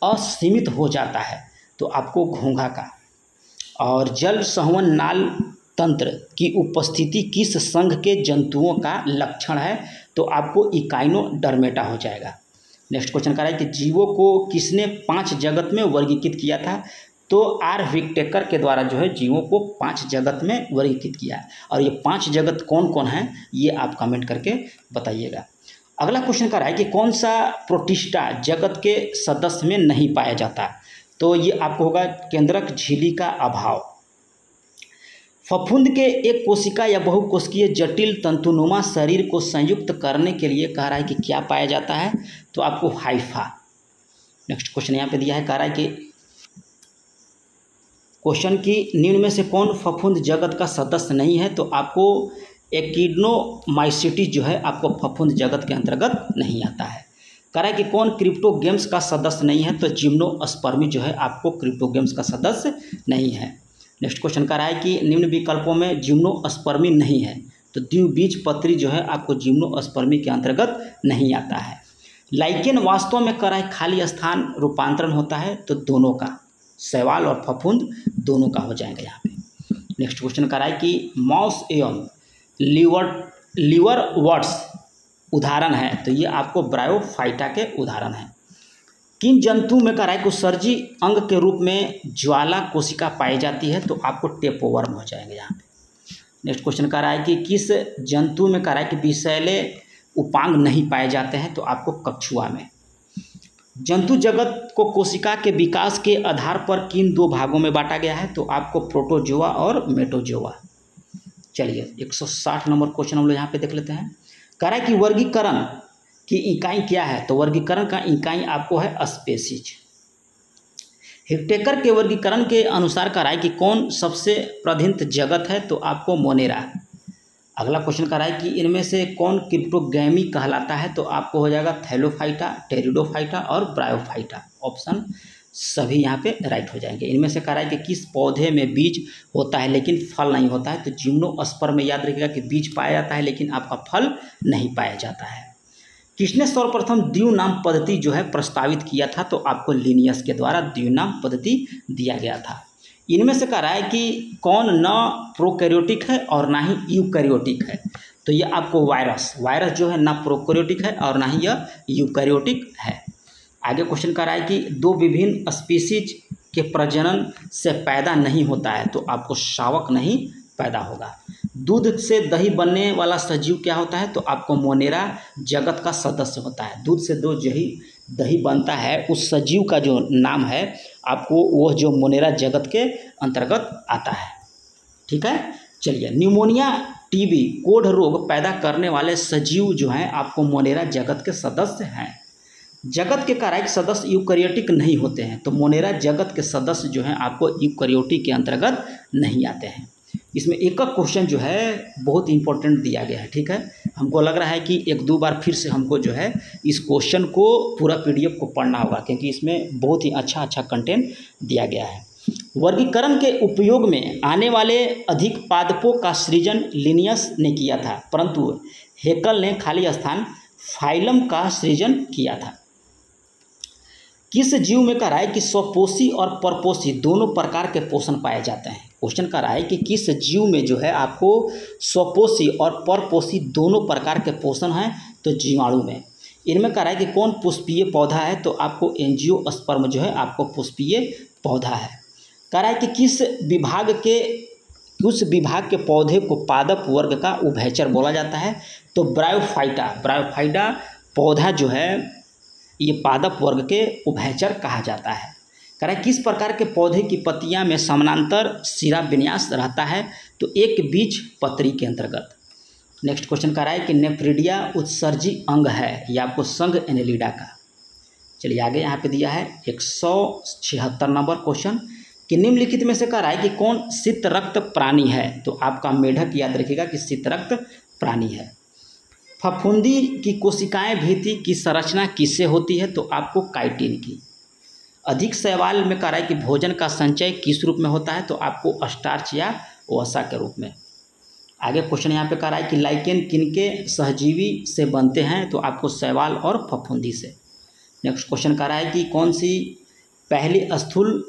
असीमित हो जाता है? तो आपको घोंघा का। और जल संवहन नाल तंत्र की उपस्थिति किस संघ के जंतुओं का लक्षण है? तो आपको इकाइनोडर्मेटा हो जाएगा। नेक्स्ट क्वेश्चन कह रहा है कि जीवों को किसने 5 जगत में वर्गीकृत किया था? तो आर विक्टेकर के द्वारा जो है जीवों को 5 जगत में वर्गीकृत किया है। और ये 5 जगत कौन कौन है ये आप कमेंट करके बताइएगा। अगला क्वेश्चन कह रहा है कि कौन सा प्रोटिस्टा जगत के सदस्य में नहीं पाया जाता? तो ये आपको होगा केंद्रक झिल्ली का अभाव। फफूंद के एक कोशिका या बहुकोशिकीय जटिल तंतुनुमा शरीर को संयुक्त करने के लिए कह रहा है कि क्या पाया जाता है? तो आपको हाइफा। नेक्स्ट क्वेश्चन यहाँ पे दिया है, कह रहा है कि क्वेश्चन की निम्न में से कौन फफूंद जगत का सदस्य नहीं है? तो आपको एकिडनोमाइसिटी जो है आपको फफूंद जगत के अंतर्गत नहीं आता है। कह रहा है कि कौन क्रिप्टोगेम्स का सदस्य नहीं है? तो जिम्नोस्पर्मी जो है आपको क्रिप्टोगेम्स का सदस्य नहीं है। नेक्स्ट क्वेश्चन कह रहा है कि निम्न विकल्पों में जिम्नोस्पर्मी नहीं है। तो द्विबीजपत्री जो है आपको जिम्नोस्पर्मी के अंतर्गत नहीं आता है। लाइकेन वास्तव में कह रहा है खाली स्थान रूपांतरण होता है, तो दोनों का, शैवाल और फफूंद दोनों का हो जाएगा यहाँ पे। नेक्स्ट क्वेश्चन कह रहा है कि माउस एवं लीवरवर्ट्स उदाहरण है? तो ये आपको ब्रायोफाइटा के उदाहरण हैं। किन जंतु में कह रहा है कि उत्सर्जी अंग के रूप में ज्वाला कोशिका पाई जाती है? तो आपको टेपोवर्म हो जाएंगे यहाँ पे। नेक्स्ट क्वेश्चन कह रहा है कि किस जंतु में कह रहा है कि विषैले उपांग नहीं पाए जाते हैं? तो आपको कछुआ में। जंतु जगत को कोशिका के विकास के आधार पर किन 2 भागों में बांटा गया है? तो आपको प्रोटोजोआ और मेटोजोआ। चलिए 160 नंबर क्वेश्चन हम लोग यहाँ पे देख लेते हैं। कह रहा है कि वर्गीकरण की इकाई क्या है? तो वर्गीकरण का इकाई आपको है स्पेसीज। हिक्टेकर के वर्गीकरण के अनुसार कह रहा है कि कौन सबसे प्रधिन्त जगत है? तो आपको मोनेरा। अगला क्वेश्चन कह रहा है कि इनमें से कौन क्रिप्टोगैमी कहलाता है? तो आपको हो जाएगा थैलोफाइटा, टेरिडोफाइटा और ब्रायोफाइटा। ऑप्शन सभी यहाँ पे राइट हो जाएंगे। इनमें से कह रहा है कि किस पौधे में बीज होता है लेकिन फल नहीं होता है? तो जिम्नोस्पर्म में याद रखिएगा कि बीज पाया जाता है लेकिन आपका फल नहीं पाया जाता है। किसने सर्वप्रथम द्विनाम पद्धति जो है प्रस्तावित किया था? तो आपको लिनियस के द्वारा द्विनाम पद्धति दिया गया था। इनमें से कह रहा है कि कौन न प्रोकैरियोटिक है और ना ही यूकैरियोटिक है? तो ये आपको वायरस जो है ना प्रोकैरियोटिक है और ना ही यह यूकैरियोटिक है। आगे क्वेश्चन कह रहा है कि 2 विभिन्न स्पीसीज के प्रजनन से पैदा नहीं होता है? तो आपको शावक नहीं पैदा होगा। दूध से दही बनने वाला सजीव क्या होता है? तो आपको मोनेरा जगत का सदस्य होता है। दूध से दही बनता है उस सजीव का जो नाम है आपको वह जो मोनेरा जगत के अंतर्गत आता है। ठीक है, चलिए न्यूमोनिया, टीबी, कोढ़ रोग पैदा करने वाले सजीव जो हैं आपको मोनेरा जगत के सदस्य हैं। जगत के कारक सदस्य यूकैरियोटिक नहीं होते हैं, तो मोनेरा जगत के सदस्य जो हैं आपको यूकैरियोटिक के अंतर्गत नहीं आते हैं। इसमें एक एक क्वेश्चन जो है बहुत इंपॉर्टेंट दिया गया है। ठीक है, हमको लग रहा है कि एक दो बार फिर से हमको जो है इस क्वेश्चन को पूरा पीडीएफ को पढ़ना होगा, क्योंकि इसमें बहुत ही अच्छा कंटेंट दिया गया है। वर्गीकरण के उपयोग में आने वाले अधिक पादपों का सृजन लिनियस ने किया था, परंतु हेकल ने खाली स्थान फाइलम का सृजन किया था। किस जीव में कह रहा है कि स्वपोषी और परपोषी दोनों प्रकार के पोषण पाए जाते हैं। क्वेश्चन कर रहा है कि किस जीव में जो है आपको स्वपोषी और परपोषी दोनों प्रकार के पोषण हैं, तो जीवाणु में। इनमें कह रहा है कि कौन पुष्पीय पौधा है, तो आपको एंजियोस्पर्म जो है आपको पुष्पीय पौधा है। कह रहा है कि किस विभाग के पौधे को पादप वर्ग का उभयचर बोला जाता है, तो ब्रायोफाइटा पौधा जो है ये पादप वर्ग के उभयचर कहा जाता है। कह रहा है किस प्रकार के पौधे की पत्तियां में समानांतर सिरा विन्यास रहता है, तो एक बीज पत्री के अंतर्गत। नेक्स्ट क्वेश्चन कह रहा है कि नेफ्रिडिया उत्सर्जी अंग है, ये आपको संघ एनेलिडा का। चलिए आगे यहाँ पे दिया है 176 नंबर क्वेश्चन कि निम्नलिखित में से कह रहा है कि कौन शीत रक्त प्राणी है, तो आपका मेढक याद रखिएगा कि शीत रक्त प्राणी है। फफूंदी की कोशिकाएं भित्ति की संरचना किससे होती है, तो आपको काइटिन की। अधिक सवाल में कह रहा है कि भोजन का संचय किस रूप में होता है, तो आपको स्टार्च या वसा के रूप में। आगे क्वेश्चन यहाँ पे कह रहा है कि लाइकेन किनके सहजीवी से बनते हैं, तो आपको शैवाल और फफूंदी से। नेक्स्ट क्वेश्चन कह रहा है कि कौन सी पहली स्थूल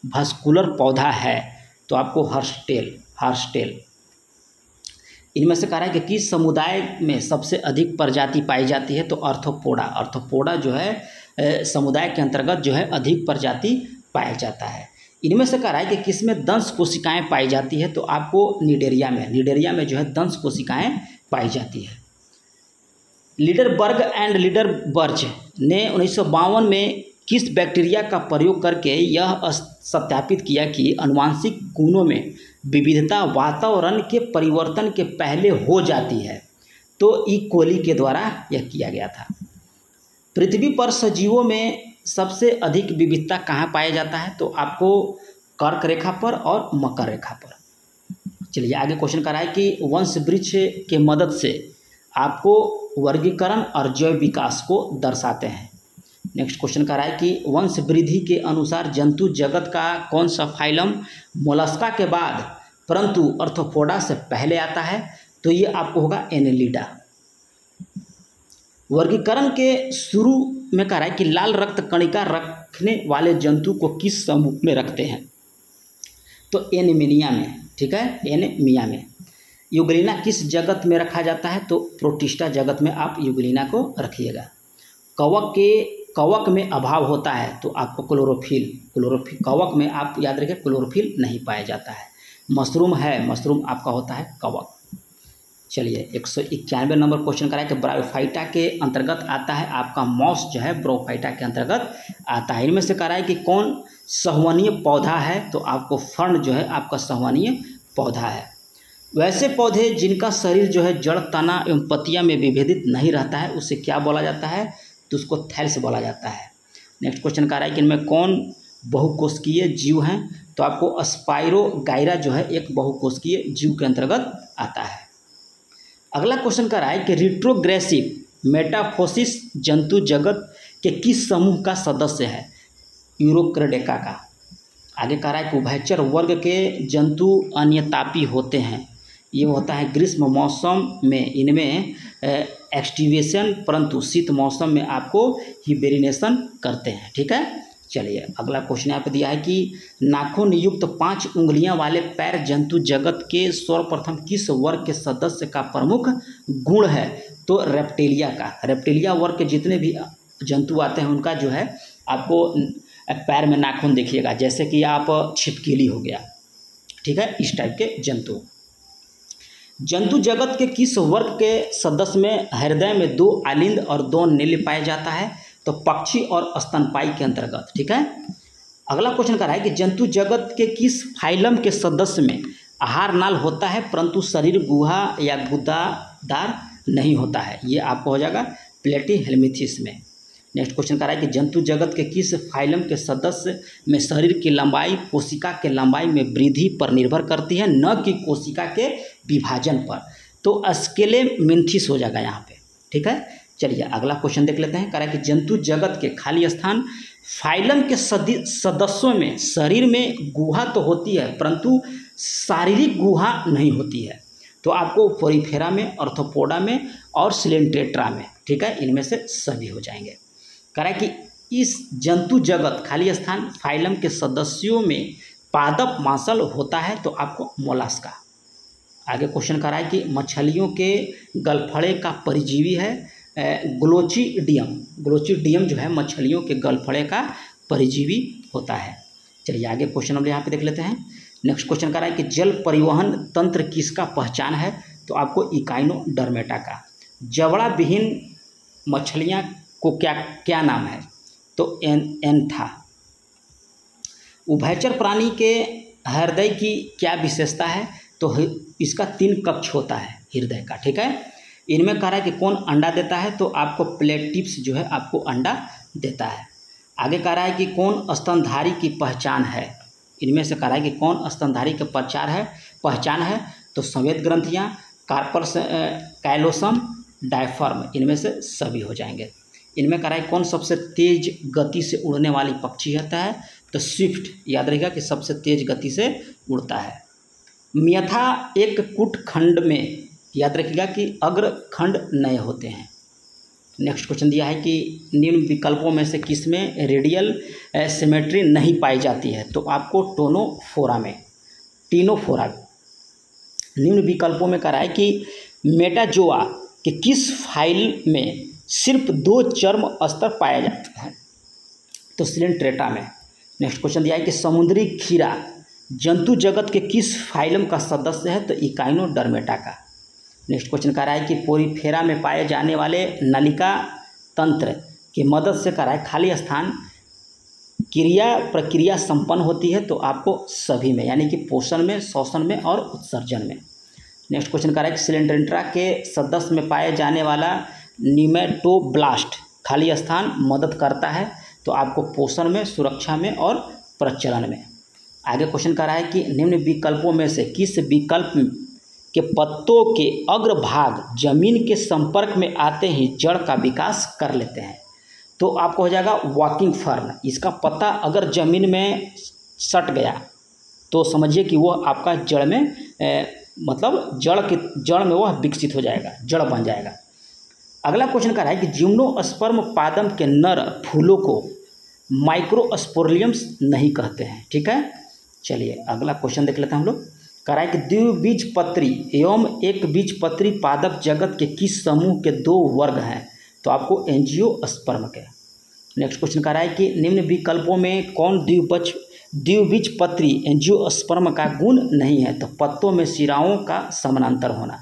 भस्कुलर पौधा है, तो आपको हर्स्टेल। इनमें से कह रहा है कि किस समुदाय में सबसे अधिक प्रजाति पाई जाती है, तो अर्थोपोडा जो है समुदाय के अंतर्गत जो है अधिक प्रजाति पाया जाता है। इनमें से कह रहा है कि किसमें दंश कोशिकाएं पाई जाती है, तो आपको निडेरिया में जो है दंश कोशिकाएं पाई जाती है। लीडरबर्ग एंड लीडरबर्ज ने 1952 में किस बैक्टीरिया का प्रयोग करके यह सत्यापित किया कि आनुवांशिक गुणों में विविधता वातावरण के परिवर्तन के पहले हो जाती है, तो ई कोली के द्वारा यह किया गया था। पृथ्वी पर सजीवों में सबसे अधिक विविधता कहाँ पाया जाता है, तो आपको कर्क रेखा पर और मकर रेखा पर। चलिए आगे क्वेश्चन कर रहा है कि वंश वृक्ष के मदद से आपको वर्गीकरण और जैव विकास को दर्शाते हैं। नेक्स्ट क्वेश्चन कर रहा है कि वंश वृद्धि के अनुसार जंतु जगत का कौन सा फाइलम मोलस्का के बाद परंतु अर्थोपोडा से पहले आता है, तो ये आपको होगा एनेलिडा। वर्गीकरण के शुरू में कह रहा है कि लाल रक्त कणिका रखने वाले जंतु को किस समूह में रखते हैं, तो एनीमिया में। ठीक है, एनीमिया में। यूग्लिना किस जगत में रखा जाता है, तो प्रोटिस्टा जगत में आप यूग्लिना को रखिएगा। कवक में अभाव होता है, तो आपको क्लोरोफिल कवक में आप याद रखें क्लोरोफिल नहीं पाया जाता है। मशरूम आपका होता है कवक। चलिए 191 नंबर क्वेश्चन करा है कि ब्रायोफाइटा के अंतर्गत आता है आपका मॉस जो है ब्रोफाइटा के अंतर्गत आता है। इनमें से कह रहा है कि कौन संवहनीय पौधा है, तो आपको फर्न जो है आपका संवहनीय पौधा है। वैसे पौधे जिनका शरीर जो है जड़, तना एवं पत्तियां में विभेदित नहीं रहता है, उसे क्या बोला जाता है, तो उसको थैल्स बोला जाता है। नेक्स्ट क्वेश्चन कह रहा है कि इनमें कौन बहुकोशिकीय जीव हैं, तो आपको स्पाइरोगाइरा जो है एक बहुकोशिकीय जीव के अंतर्गत आता है। अगला क्वेश्चन कह रहा है कि रिट्रोग्रेसिव मेटाफोसिस जंतु जगत के किस समूह का सदस्य है, यूरोक्रेडेका का। आगे कह रहा है कि उभयचर वर्ग के जंतु अन्यतापी होते हैं, ये होता है ग्रीष्म मौसम में इनमें एक्सटिवेशन, परंतु शीत मौसम में आपको हिबेरिनेशन करते हैं। ठीक है, चलिए अगला क्वेश्चन यहाँ पे दिया है कि नाखून युक्त 5 उंगलियां वाले पैर जंतु जगत के सर्वप्रथम किस वर्ग के सदस्य का प्रमुख गुण है, तो रेप्टिलिया वर्ग के जितने भी जंतु आते हैं उनका जो है आपको पैर में नाखून देखिएगा, जैसे कि आप छिपकली हो गया। ठीक है, इस टाइप के जंतु जगत के किस वर्ग के सदस्य में हृदय में 2 आलिंद और 2 नील पाया जाता है, तो पक्षी और स्तनपायी के अंतर्गत। ठीक है, अगला क्वेश्चन कर रहा है कि जंतु जगत के किस फाइलम के सदस्य में आहार नाल होता है परंतु शरीर गुहा या गुदादार नहीं होता है, ये आपको हो जाएगा प्लेटीहेल्मिंथस में। नेक्स्ट क्वेश्चन कह रहा है कि जंतु जगत के किस फाइलम के सदस्य में शरीर की लंबाई कोशिका के लंबाई में वृद्धि पर निर्भर करती है, न कि कोशिका के विभाजन पर। तो स्केलेमिन्थिस हो जाएगा यहाँ पे, ठीक है। चलिए अगला क्वेश्चन देख लेते हैं। कह रहा है कि जंतु जगत के खाली स्थान फाइलम के सदस्यों में शरीर में गुहा तो होती है परंतु शारीरिक गुहा नहीं होती है। तो आपको पोरीफेरा में, आर्थ्रोपोडा में और सिलेंट्रेट्रा में, ठीक है, इनमें से सभी हो जाएंगे। कह रहा है कि इस जंतु जगत खाली स्थान फाइलम के सदस्यों में पादप मांसल होता है, तो आपको मोलास्का। आगे क्वेश्चन कह रहा है कि मछलियों के गलफड़े का परिजीवी है ग्लोचिडियम। ग्लोचिडियम जो है मछलियों के गलफड़े का परिजीवी होता है। चलिए आगे क्वेश्चन हम यहाँ पे देख लेते हैं। नेक्स्ट क्वेश्चन कह रहा है कि जल परिवहन तंत्र किसका पहचान है, तो आपको इकाइनोडर्मेटा का। जबड़ा विहीन मछलियाँ को क्या नाम है, तो एंथा। उभयचर प्राणी के हृदय की क्या विशेषता है, तो इसका 3 कक्ष होता है हृदय का, ठीक है। इनमें कह रहा है कि कौन अंडा देता है, तो आपको प्लेटिप्स जो है आपको अंडा देता है। आगे कह रहा है कि कौन स्तनधारी की पहचान है, इनमें से कह रहा है कि कौन स्तनधारी की पहचान है, तो संवेद ग्रंथियाँ, कार्पस कैलोसम, डायफर्म, इनमें से सभी हो जाएंगे। इनमें कह रहा है कौन सबसे तेज गति से उड़ने वाली पक्षी होता है, तो स्विफ्ट। याद रखिएगा कि सबसे तेज गति से उड़ता है। म्यथा एक कूट खंड में, याद रखिएगा कि अग्र खंड नए होते हैं। नेक्स्ट क्वेश्चन दिया है कि निम्न विकल्पों में से किसमें रेडियल सिमेट्री नहीं पाई जाती है, तो आपको टीनोफोरा। निम्न विकल्पों में कह रहा है कि मेटाजोआ के किस फाइल में सिर्फ 2 चर्म स्तर पाया जाता है, तो सिलेंट्रेटा में। नेक्स्ट क्वेश्चन दिया है कि समुद्री खीरा जंतु जगत के किस फाइलम का सदस्य है, तो इकाइनोडर्मेटा का। नेक्स्ट क्वेश्चन कह रहा है कि पोरीफेरा में पाए जाने वाले नलिका तंत्र की मदद से कह रहा है खाली स्थान प्रक्रिया संपन्न होती है, तो आपको सभी में, यानी कि पोषण में, श्वसन में और उत्सर्जन में। नेक्स्ट क्वेश्चन कह रहा है कि सिलेंट्रेटा के सदस्य में पाए जाने वाला निमेटोब्लास्ट खाली स्थान मदद करता है, तो आपको पोषण में, सुरक्षा में और प्रचलन में। आगे क्वेश्चन कह रहा है कि निम्न विकल्पों में से किस विकल्प के पत्तों के अग्रभाग जमीन के संपर्क में आते ही जड़ का विकास कर लेते हैं, तो आपको हो जाएगा वॉकिंग फर्न। इसका पत्ता अगर जमीन में सट गया तो समझिए कि वो आपका जड़ में मतलब जड़ में वह विकसित हो जाएगा, जड़ बन जाएगा। अगला क्वेश्चन कह रहा है कि जिम्नोस्पर्म पादप के नर फूलों को माइक्रोस्पोरिलियम्स नहीं कहते हैं, ठीक है। चलिए अगला क्वेश्चन देख लेते हैं हम लोग। कह रहा है कि द्विबीजपत्री एवं एक बीजपत्री पादप जगत के किस समूह के 2 वर्ग हैं, तो आपको एंजियोस्पर्म के। नेक्स्ट क्वेश्चन कह रहा है कि निम्न विकल्पों में कौन द्विबीजपत्री एंजियोस्पर्म का गुण नहीं है, तो पत्तों में शिराओं का समानांतर होना।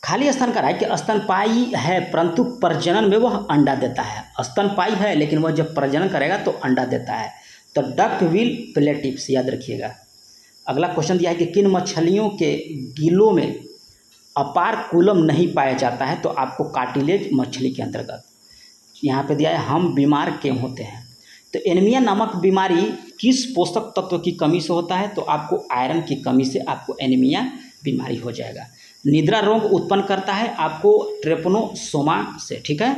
खाली स्थान कह रहा है कि स्तनपायी है परंतु प्रजनन में वह अंडा देता है। स्तनपायी है लेकिन वह जब प्रजनन करेगा तो अंडा देता है, तो डक्टविल प्लेटिप्स, याद रखिएगा। अगला क्वेश्चन दिया है कि किन मछलियों के गीलों में अपारकुलम नहीं पाया जाता है, तो आपको कार्टिलेज मछली के अंतर्गत। यहाँ पे दिया है हम बीमार क्यों होते हैं, तो एनीमिया नामक बीमारी किस पोषक तत्व की कमी से होता है, तो आपको आयरन की कमी से आपको एनीमिया बीमारी हो जाएगा। निद्रा रोग उत्पन्न करता है आपको ट्रेपनोसोमा से, ठीक है।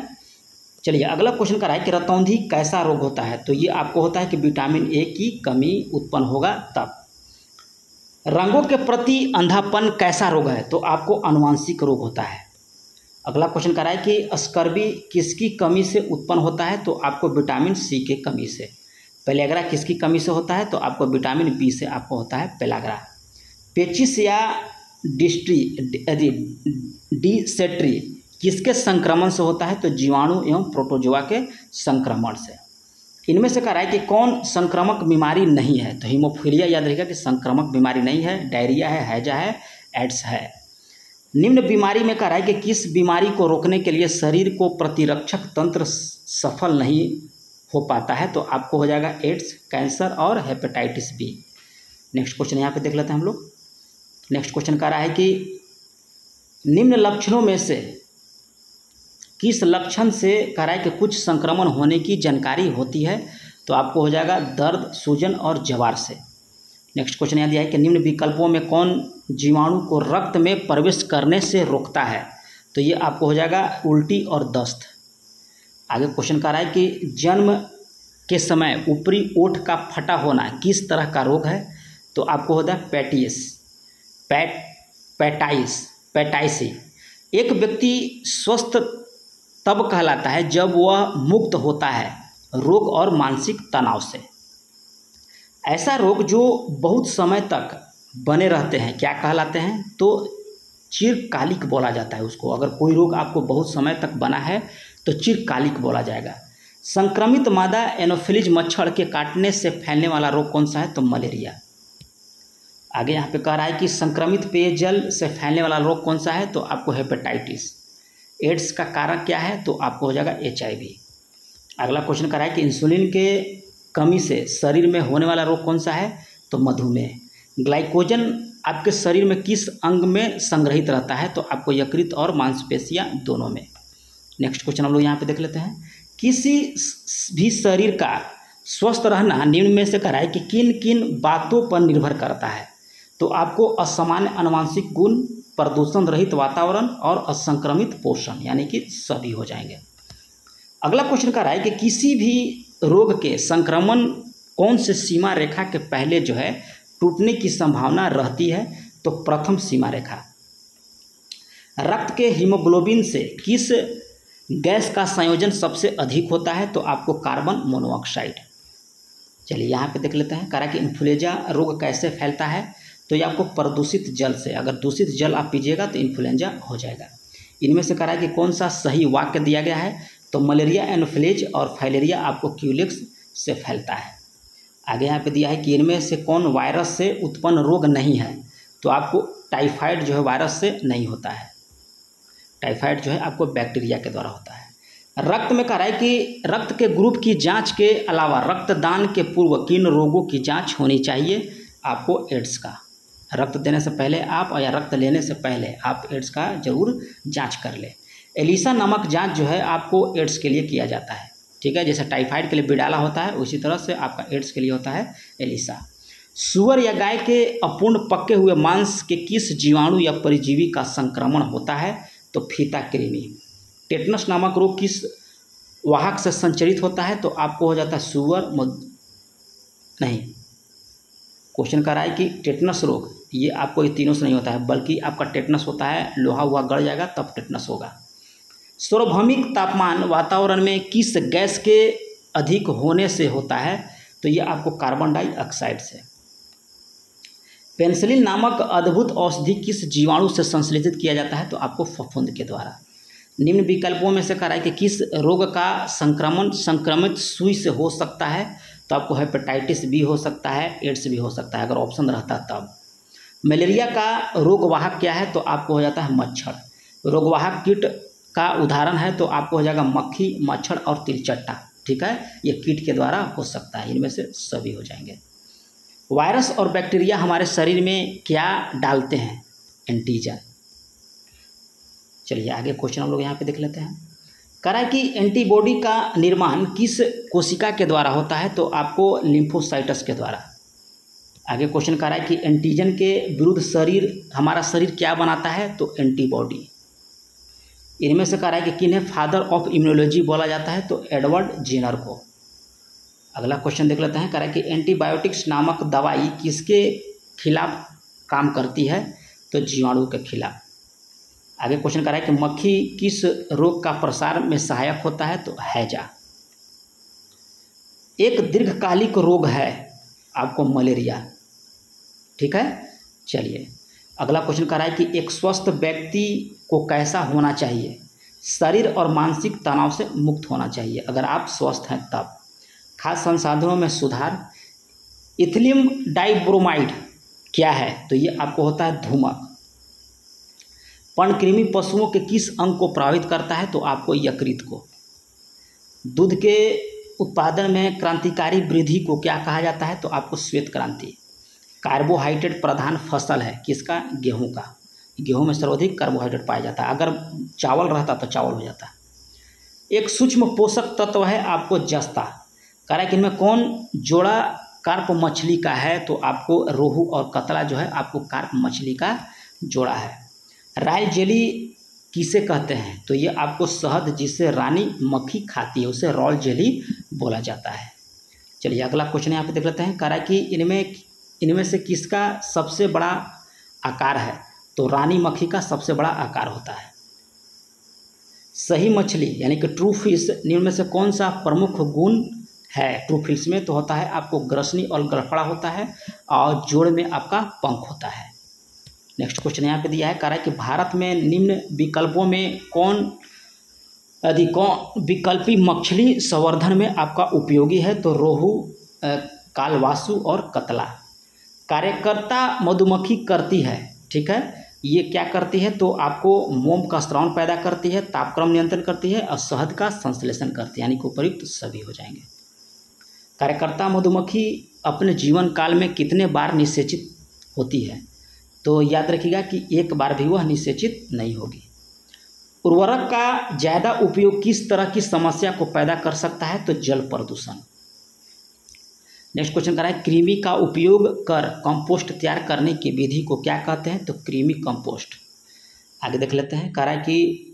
चलिए अगला क्वेश्चन कर रहा है कि रतौंधी कैसा रोग होता है, तो ये आपको होता है कि विटामिन ए की कमी उत्पन्न होगा तब। रंगों के प्रति अंधापन कैसा रोग है, तो आपको आनुवांशिक रोग होता है। अगला क्वेश्चन कर रहा है कि स्कर्वी किसकी कमी से उत्पन्न होता है, तो आपको विटामिन सी के कमी से। पेलाग्रा किसकी कमी से होता है, तो आपको विटामिन बी से आपको होता है पेलाग्रा। पेचिस या डिसेट्री किसके संक्रमण से होता है, तो जीवाणु एवं प्रोटोजोआ के संक्रमण से। इनमें से कह रहा है कि कौन संक्रामक बीमारी नहीं है, तो हीमोफीलिया, याद रखिएगा कि संक्रामक बीमारी नहीं है। डायरिया है, हैजा है, एड्स है। निम्न बीमारी में कह रहा है कि किस बीमारी को रोकने के लिए शरीर को प्रतिरक्षक तंत्र सफल नहीं हो पाता है, तो आपको हो जाएगा एड्स, कैंसर और हेपेटाइटिस बी। नेक्स्ट क्वेश्चन यहाँ पे देख लेते हैं हम लोग। नेक्स्ट क्वेश्चन कह रहा है कि निम्न लक्षणों में से किस लक्षण से कह रहा है कि कुछ संक्रमण होने की जानकारी होती है, तो आपको हो जाएगा दर्द, सूजन और जवार से। नेक्स्ट क्वेश्चन यहाँ दिया है कि निम्न विकल्पों में कौन जीवाणु को रक्त में प्रवेश करने से रोकता है, तो ये आपको हो जाएगा उल्टी और दस्त। आगे क्वेश्चन कह रहा है कि जन्म के समय ऊपरी ओठ का फटा होना किस तरह का रोग है, तो आपको होता है पैटाइसी। एक व्यक्ति स्वस्थ तब कहलाता है जब वह मुक्त होता है रोग और मानसिक तनाव से। ऐसा रोग जो बहुत समय तक बने रहते हैं क्या कहलाते हैं, तो चिरकालिक बोला जाता है उसको। अगर कोई रोग आपको बहुत समय तक बना है तो चिरकालिक बोला जाएगा। संक्रमित मादा एनोफिलीज मच्छर के काटने से फैलने वाला रोग कौन सा है, तो मलेरिया। आगे यहाँ पे कह रहा है कि संक्रमित पेयजल से फैलने वाला रोग कौन सा है, तो आपको हेपेटाइटिस। एड्स का कारण क्या है, तो आपको हो जाएगा HIV। अगला क्वेश्चन कह रहा है कि इंसुलिन के कमी से शरीर में होने वाला रोग कौन सा है, तो मधुमेह। ग्लाइकोजन आपके शरीर में किस अंग में संग्रहित रहता है, तो आपको यकृत और मांसपेशियां दोनों में। नेक्स्ट क्वेश्चन हम लोग यहाँ पे देख लेते हैं। किसी भी शरीर का स्वस्थ रहना निम्न में से कह रहा है कि किन किन बातों पर निर्भर करता है, तो आपको असामान्य अनुवांशिक गुण, प्रदूषण रहित वातावरण और असंक्रमित पोषण, यानी कि सभी हो जाएंगे। अगला क्वेश्चन कह रहा है कि किसी भी रोग के संक्रमण कौन से सीमा रेखा के पहले जो है टूटने की संभावना रहती है, तो प्रथम सीमा रेखा। रक्त के हीमोग्लोबिन से किस गैस का संयोजन सबसे अधिक होता है, तो आपको कार्बन मोनोऑक्साइड। चलिए यहाँ पे देख लेते हैं। कह रहा है कि इन्फ्लुएंजा रोग कैसे फैलता है, तो ये आपको प्रदूषित जल से, अगर दूषित जल आप पीजिएगा तो इन्फ्लुएंजा हो जाएगा। इनमें से कह रहा है कि कौन सा सही वाक्य दिया गया है, तो मलेरिया एनोफिलीज और फाइलेरिया आपको क्यूलिक्स से फैलता है। आगे यहाँ पे दिया है कि इनमें से कौन वायरस से उत्पन्न रोग नहीं है, तो आपको टाइफाइड जो है वायरस से नहीं होता है। टाइफाइड जो है आपको बैक्टीरिया के द्वारा होता है। रक्त में कह रहा है कि रक्त के ग्रुप की जांच के अलावा रक्तदान के पूर्व किन रोगों की जांच होनी चाहिए, आपको एड्स का। रक्त देने से पहले आप या रक्त लेने से पहले आप एड्स का जरूर जांच कर ले। एलिसा नामक जांच जो है आपको एड्स के लिए किया जाता है, ठीक है। जैसे टाइफाइड के लिए बिडाला होता है, उसी तरह से आपका एड्स के लिए होता है एलिसा। सूअर या गाय के अपूर्ण पके हुए मांस के किस जीवाणु या परजीवी का संक्रमण होता है, तो फीता कृमि। टेटनस नामक रोग किस वाहक से संचरित होता है, तो आपको हो जाता है सूअर नहीं। क्वेश्चन कर रहा है कि टेटनस रोग ये आपको ये तीनों से नहीं होता है, बल्कि आपका टेटनस होता है लोहा हुआ गड़ जाएगा तब टेटनस होगा। सार्वभौमिक तापमान वातावरण में किस गैस के अधिक होने से होता है, तो ये आपको कार्बन डाइऑक्साइड से। पेनिसिलिन नामक अद्भुत औषधि किस जीवाणु से संश्लेषित किया जाता है, तो आपको फफूंद के द्वारा। निम्न विकल्पों में से कह रहा है कि किस रोग का संक्रमण संक्रमित सुई से हो सकता है, तो आपको हेपेटाइटिस बी हो सकता है, एड्स भी हो सकता है अगर ऑप्शन रहता तब। मलेरिया का रोगवाहक क्या है, तो आपको हो जाता है मच्छर। रोगवाहक कीट का उदाहरण है, तो आपको हो जाएगा मक्खी, मच्छर और तिलचट्टा, ठीक है। ये कीट के द्वारा हो सकता है, इनमें से सभी हो जाएंगे। वायरस और बैक्टीरिया हमारे शरीर में क्या डालते हैं, एंटीजन। चलिए आगे क्वेश्चन हम लोग यहाँ पे देख लेते हैं। कह रहा है कि एंटीबॉडी का निर्माण किस कोशिका के द्वारा होता है, तो आपको लिम्फोसाइटस के द्वारा। आगे क्वेश्चन कह रहा है कि एंटीजन के विरुद्ध हमारा शरीर क्या बनाता है, तो एंटीबॉडी। इनमें से कह रहा है कि किन्हें फादर ऑफ इम्यूनोलॉजी बोला जाता है, तो एडवर्ड जेनर को। अगला क्वेश्चन देख लेते हैं। कह रहा है कि एंटीबायोटिक्स नामक दवाई किसके खिलाफ काम करती है, तो जीवाणु के खिलाफ। आगे क्वेश्चन कह रहा है कि मक्खी किस रोग का प्रसार में सहायक होता है, तो हैजा। एक दीर्घकालिक रोग है आपको मलेरिया, ठीक है। चलिए अगला क्वेश्चन कह रहा है कि एक स्वस्थ व्यक्ति को कैसा होना चाहिए, शरीर और मानसिक तनाव से मुक्त होना चाहिए अगर आप स्वस्थ हैं तब। खाद्य संसाधनों में सुधार। इथिलियम डाइब्रोमाइड क्या है, तो ये आपको होता है धूमक। पर्णकृमि पशुओं के किस अंग को प्रभावित करता है, तो आपको यकृत को। दूध के उत्पादन में क्रांतिकारी वृद्धि को क्या कहा जाता है, तो आपको श्वेत क्रांति। कार्बोहाइड्रेट प्रधान फसल है किसका, गेहूं का। गेहूं में सर्वाधिक कार्बोहाइड्रेट पाया जाता है, अगर चावल रहता तो चावल हो जाता है। एक सूक्ष्म पोषक तत्व है आपको जस्ता। कह रहा है कि इनमें कौन जोड़ा कार्प मछली का है, तो आपको रोहू और कतला जो है आपको कार्प मछली का जोड़ा है। रॉयल जेली किसे कहते हैं, तो ये आपको शहद जिसे रानी मक्खी खाती है उसे रॉयल जेली बोला जाता है। चलिए अगला क्वेश्चन यहाँ पे देख लेते हैं। कह रहा है कि इनमें से किसका सबसे बड़ा आकार है, तो रानी मक्खी का सबसे बड़ा आकार होता है। सही मछली यानी कि ट्रू फिश निम्न में से कौन सा प्रमुख गुण है ट्रू फिश में, तो होता है आपको ग्रसनी और गड़फड़ा होता है और जोड़ में आपका पंख होता है। नेक्स्ट क्वेश्चन यहाँ पे दिया है। कह रहा है कि भारत में निम्न विकल्पों में कौन विकल्पी मछली संवर्धन में आपका उपयोगी है, तो रोहू, कालवासु और कतला। कार्यकर्ता मधुमक्खी करती है, ठीक है, ये क्या करती है, तो आपको मोम का स्राव पैदा करती है, तापक्रम नियंत्रण करती है और शहद का संश्लेषण करती है, यानी कि उपयुक्त सभी हो जाएंगे। कार्यकर्ता मधुमक्खी अपने जीवन काल में कितने बार निषेचित होती है, तो याद रखिएगा कि एक बार भी वह निषेचित नहीं होगी। उर्वरक का ज़्यादा उपयोग किस तरह की समस्या को पैदा कर सकता है, तो जल प्रदूषण। नेक्स्ट क्वेश्चन कर रहा है कृमि का उपयोग कर कंपोस्ट तैयार करने की विधि को क्या कहते हैं, तो कृमि कंपोस्ट। आगे देख लेते हैं। कह रहा है कि